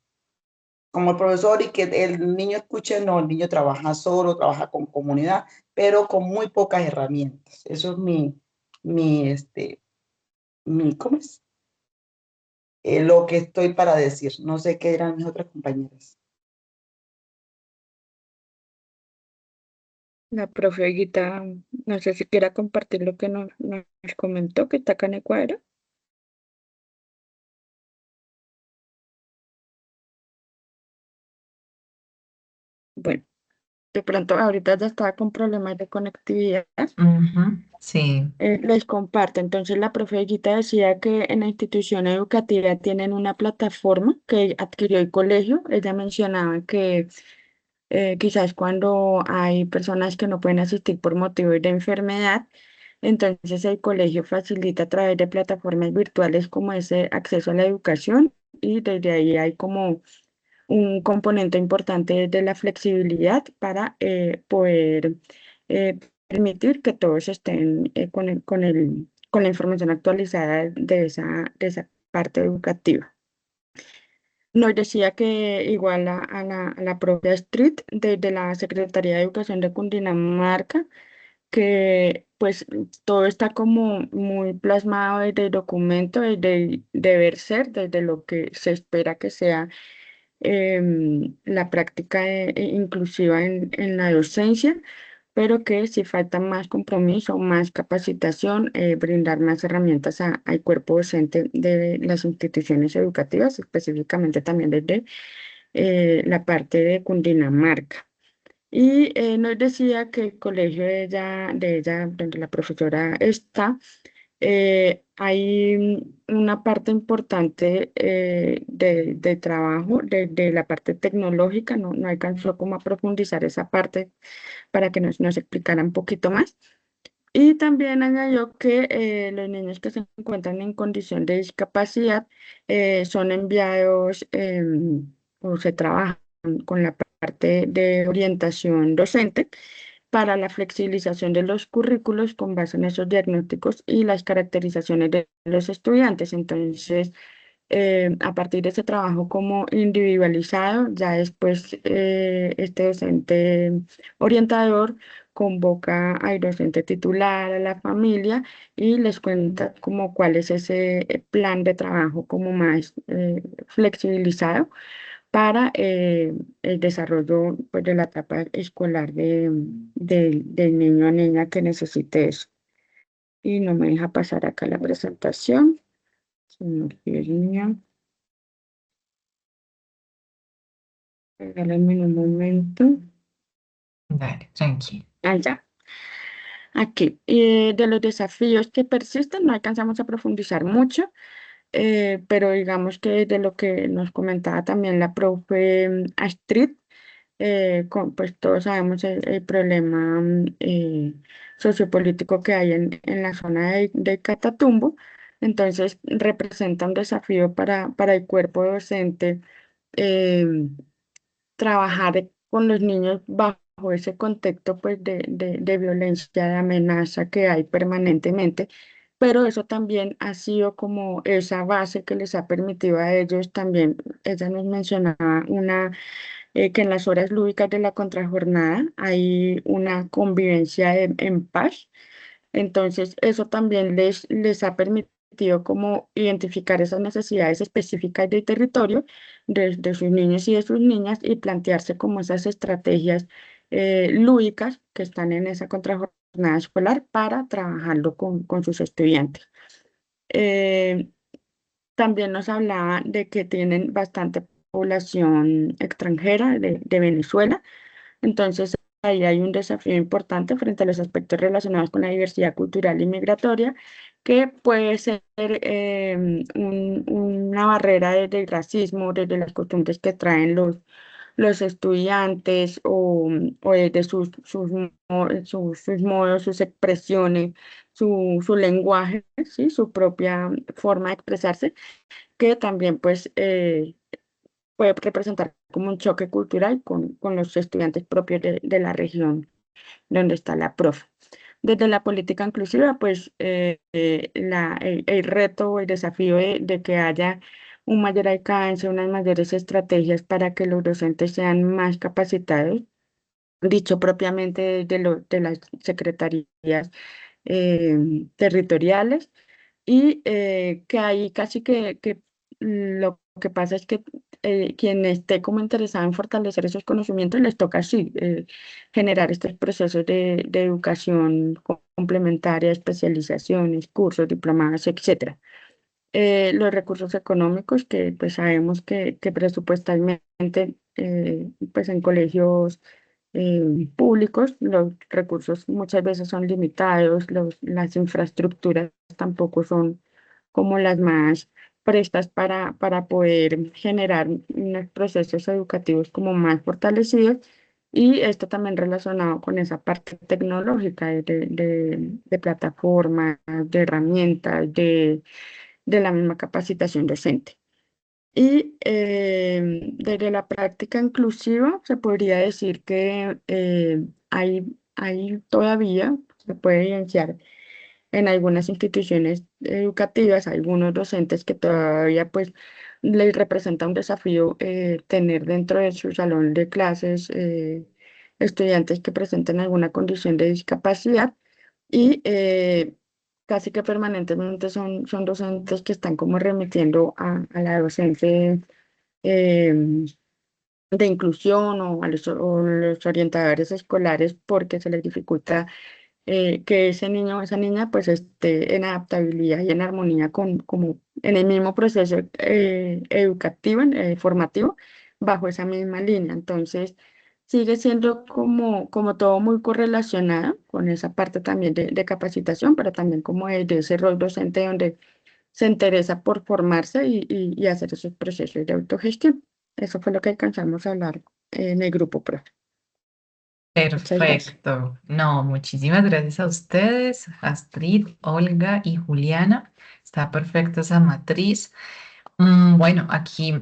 profesor y que el niño escuche, no, el niño trabaja solo, trabaja con comunidad, pero con muy pocas herramientas. Eso es ¿cómo es? Lo que estoy para decir. No sé qué dirán mis otras compañeras. La profe Olguita, no sé si quiera compartir lo que nos comentó, que está acá en el cuadro. Bueno, de pronto ahorita ya estaba con problemas de conectividad. Sí. Les comparto. Entonces, la profe Olguita decía que en la institución educativa tienen una plataforma que adquirió el colegio. Ella mencionaba que quizás cuando hay personas que no pueden asistir por motivos de enfermedad, entonces el colegio facilita a través de plataformas virtuales como ese acceso a la educación y desde ahí hay como un componente importante de la flexibilidad para poder eh, permitir que todos estén con la información actualizada de esa parte educativa. Nos decía que igual a la propia Street, desde la Secretaría de Educación de Cundinamarca, que pues todo está como muy plasmado desde el documento, desde el deber ser, desde lo que se espera que sea la práctica inclusiva en la docencia, pero que si falta más compromiso, más capacitación, brindar más herramientas al cuerpo docente de las instituciones educativas, específicamente también desde la parte de Cundinamarca. Y nos decía que el colegio de ella, donde la profesora está, Hay una parte importante de trabajo de la parte tecnológica, no alcanzó como a profundizar esa parte para que nos explicara un poquito más. Y también añadió que los niños que se encuentran en condición de discapacidad son enviados o se trabajan con la parte de orientación docente para la flexibilización de los currículos con base en esos diagnósticos y las caracterizaciones de los estudiantes. Entonces, a partir de ese trabajo como individualizado, ya después este docente orientador convoca al docente titular, a la familia y les cuenta como cuál es ese plan de trabajo como más flexibilizado para el desarrollo pues, de la etapa escolar del niño o niña que necesite eso. Y no me deja pasar acá la presentación. Señor Guillermo. Regálame un momento. Dale, tranquilo. Ya. Aquí, de los desafíos que persisten, no alcanzamos a profundizar mucho, pero digamos que de lo que nos comentaba también la profe Astrid, pues todos sabemos el problema sociopolítico que hay en la zona de Catatumbo, entonces representa un desafío para el cuerpo docente eh, trabajar con los niños bajo ese contexto pues, de violencia, de amenaza que hay permanentemente, pero eso también ha sido como esa base que les ha permitido a ellos también, ella nos mencionaba que en las horas lúdicas de la contrajornada hay una convivencia en paz, entonces, eso también les ha permitido como identificar esas necesidades específicas del territorio de sus niños y de sus niñas y plantearse como esas estrategias lúdicas que están en esa contrajornada escolar para trabajarlo con sus estudiantes. Eh, También nos hablaba de que tienen bastante población extranjera de Venezuela, entonces, ahí hay un desafío importante frente a los aspectos relacionados con la diversidad cultural y migratoria, que puede ser una barrera desde racismo, desde las costumbres que traen los estudiantes o desde sus modos, sus expresiones, su lenguaje, ¿sí? Su propia forma de expresarse, que también pues puede representar como un choque cultural con los estudiantes propios de la región donde está la profe. Desde la política inclusiva, pues el reto o el desafío de que haya un mayor alcance, unas mayores estrategias para que los docentes sean más capacitados, dicho propiamente de las secretarías territoriales, y que ahí casi que lo que pasa es que quien esté como interesado en fortalecer esos conocimientos les toca así generar estos procesos de educación complementaria, especializaciones, cursos, diplomados, etcétera. Los recursos económicos que pues sabemos que presupuestalmente pues en colegios públicos los recursos muchas veces son limitados, las infraestructuras tampoco son como las más prestas para poder generar unos procesos educativos como más fortalecidos y esto también relacionado con esa parte tecnológica de plataformas, de herramientas, de la misma capacitación docente. Y desde la práctica inclusiva se podría decir que hay todavía, se puede evidenciar en algunas instituciones educativas, algunos docentes que todavía pues les representa un desafío tener dentro de su salón de clases estudiantes que presenten alguna condición de discapacidad y casi que permanentemente son docentes que están como remitiendo a la docente de inclusión o los orientadores escolares porque se les dificulta que ese niño o esa niña pues esté en adaptabilidad y en armonía como en el mismo proceso educativo, formativo, bajo esa misma línea. Entonces, sigue siendo como todo muy correlacionado con esa parte también de capacitación, pero también como de ese rol docente donde se interesa por formarse y hacer esos procesos de autogestión. Eso fue lo que alcanzamos a hablar en el grupo, profe. Muchas gracias. Perfecto. No, muchísimas gracias a ustedes, Astrid, Olga y Juliana. Está perfecta esa matriz. Bueno, aquí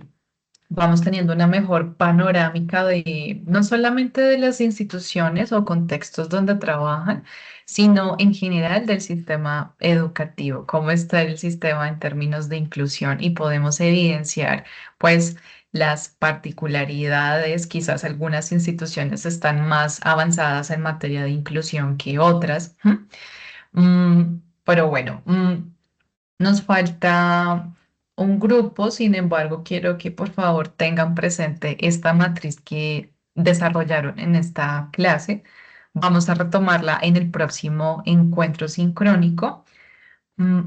vamos teniendo una mejor panorámica de no solamente de las instituciones o contextos donde trabajan, sino en general del sistema educativo, cómo está el sistema en términos de inclusión y podemos evidenciar pues las particularidades, quizás algunas instituciones están más avanzadas en materia de inclusión que otras. Pero bueno, nos falta un grupo, sin embargo, quiero que por favor tengan presente esta matriz que desarrollaron en esta clase. Vamos a retomarla en el próximo encuentro sincrónico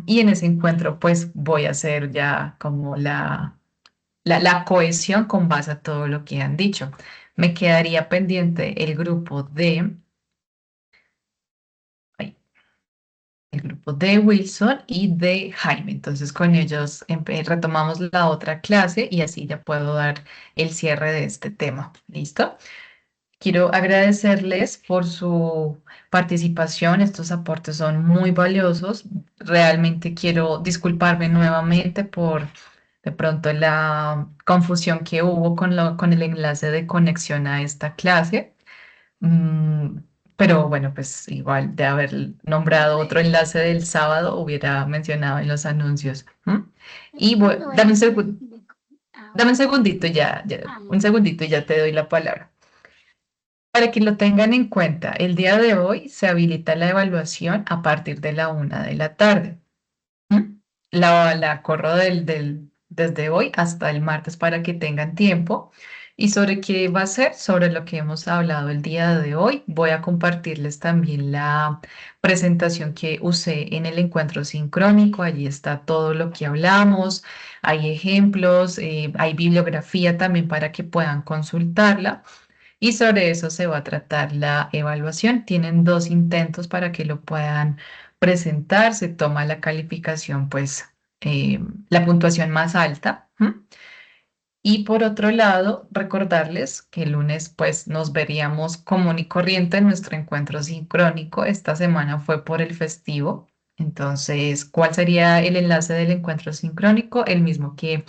y en ese encuentro pues voy a hacer ya como la cohesión con base a todo lo que han dicho. Me quedaría pendiente el grupo de Wilson y de Jaime. Entonces con ellos retomamos la otra clase y así ya puedo dar el cierre de este tema. ¿Listo? Quiero agradecerles por su participación. Estos aportes son muy valiosos. Realmente quiero disculparme nuevamente por de pronto la confusión que hubo con el enlace de conexión a esta clase. Mm, pero bueno, pues igual de haber nombrado otro enlace del sábado, hubiera mencionado en los anuncios. Y bueno, dame un segundito un segundito y ya te doy la palabra. Para que lo tengan en cuenta, el día de hoy se habilita la evaluación a partir de la 1 de la tarde. La corro desde hoy hasta el martes para que tengan tiempo. ¿Y sobre qué va a ser? Sobre lo que hemos hablado el día de hoy. Voy a compartirles también la presentación que usé en el encuentro sincrónico. Allí está todo lo que hablamos. Hay ejemplos, hay bibliografía también para que puedan consultarla. Y sobre eso se va a tratar la evaluación. Tienen 2 intentos para que lo puedan presentar. Se toma la calificación, pues la puntuación más alta. Y por otro lado, recordarles que el lunes pues nos veríamos común y corriente en nuestro encuentro sincrónico. Esta semana fue por el festivo. Entonces, ¿cuál sería el enlace del encuentro sincrónico? El mismo que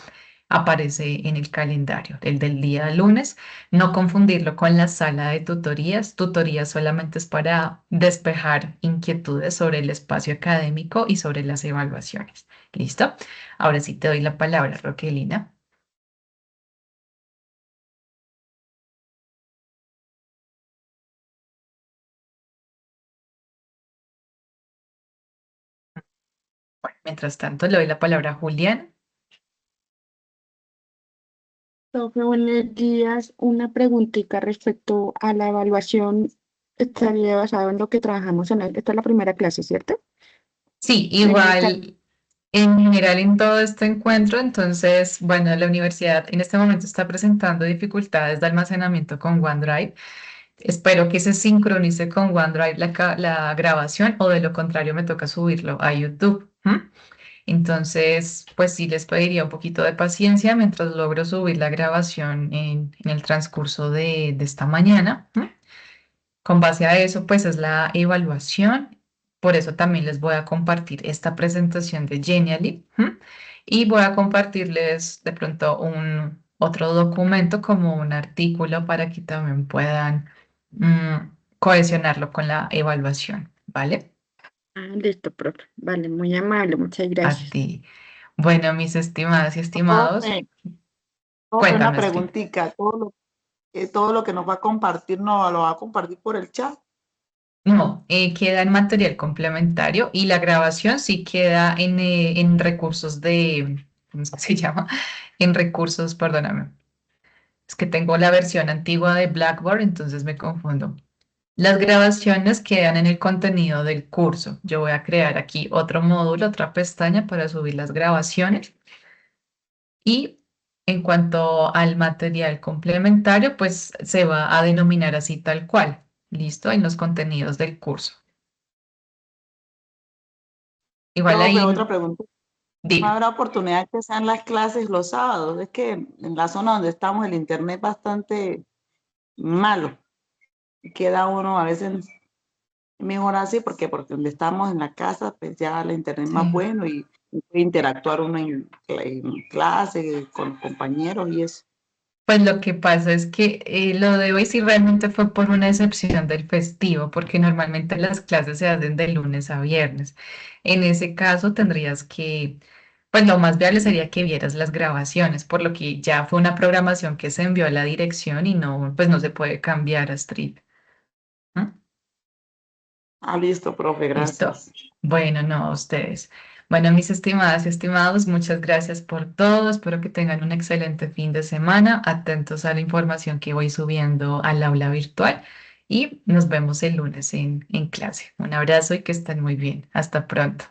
aparece en el calendario, el del día lunes. No confundirlo con la sala de tutorías. Tutorías solamente es para despejar inquietudes sobre el espacio académico y sobre las evaluaciones. ¿Listo? Ahora sí te doy la palabra, Roquelina. Bueno, mientras tanto, le doy la palabra a Julián. Profe, buenos días. Una preguntita respecto a la evaluación. Estaría basado en lo que trabajamos esta es la primera clase, ¿cierto? Sí, En el igual en general en todo este encuentro, entonces, bueno, la universidad en este momento está presentando dificultades de almacenamiento con OneDrive. Espero que se sincronice con OneDrive la grabación o de lo contrario me toca subirlo a YouTube. Entonces, pues sí les pediría un poquito de paciencia mientras logro subir la grabación en el transcurso de esta mañana. Con base a eso, pues es la evaluación. Por eso también les voy a compartir esta presentación de Genially. Y voy a compartirles de pronto otro documento como un artículo para que también puedan cohesionarlo con la evaluación, ¿vale? Listo, profe. Vale, muy amable, muchas A gracias. ti. Bueno, mis estimadas y estimados, Profe, una cuéntame, Astrid. preguntita. Todo lo que nos va a compartir, ¿no lo va a compartir por el chat? No, queda en material complementario y la grabación sí queda en recursos ¿cómo es que se llama? En recursos, perdóname. Es que tengo la versión antigua de Blackboard, entonces me confundo. Las grabaciones quedan en el contenido del curso. Yo voy a crear aquí otro módulo, otra pestaña para subir las grabaciones y En cuanto al material complementario, pues se va a denominar así tal cual, listo, en los contenidos del curso. Igual Profe, ahí, otra pregunta. ¿No dime. habrá oportunidad que sean las clases los sábados? Es que en la zona donde estamos el internet es bastante malo. Y queda uno a veces mejor así porque donde estamos en la casa, pues ya el internet es más Sí. bueno y puede interactuar uno en clase con los compañeros y eso. Pues lo que pasa es que lo de hoy sí realmente fue por una excepción del festivo, porque normalmente las clases se hacen de lunes a viernes. En ese caso tendrías que, pues lo más viable sería que vieras las grabaciones, por lo que ya fue una programación que se envió a la dirección y no, pues no se puede cambiar a Street. ¿Mm? Ah, listo, profe, ¿Listo? gracias. Bueno, no, a ustedes. Bueno, mis estimadas y estimados, muchas gracias por todo. Espero que tengan un excelente fin de semana. Atentos a la información que voy subiendo al aula virtual y nos vemos el lunes en clase. Un abrazo y que estén muy bien. Hasta pronto.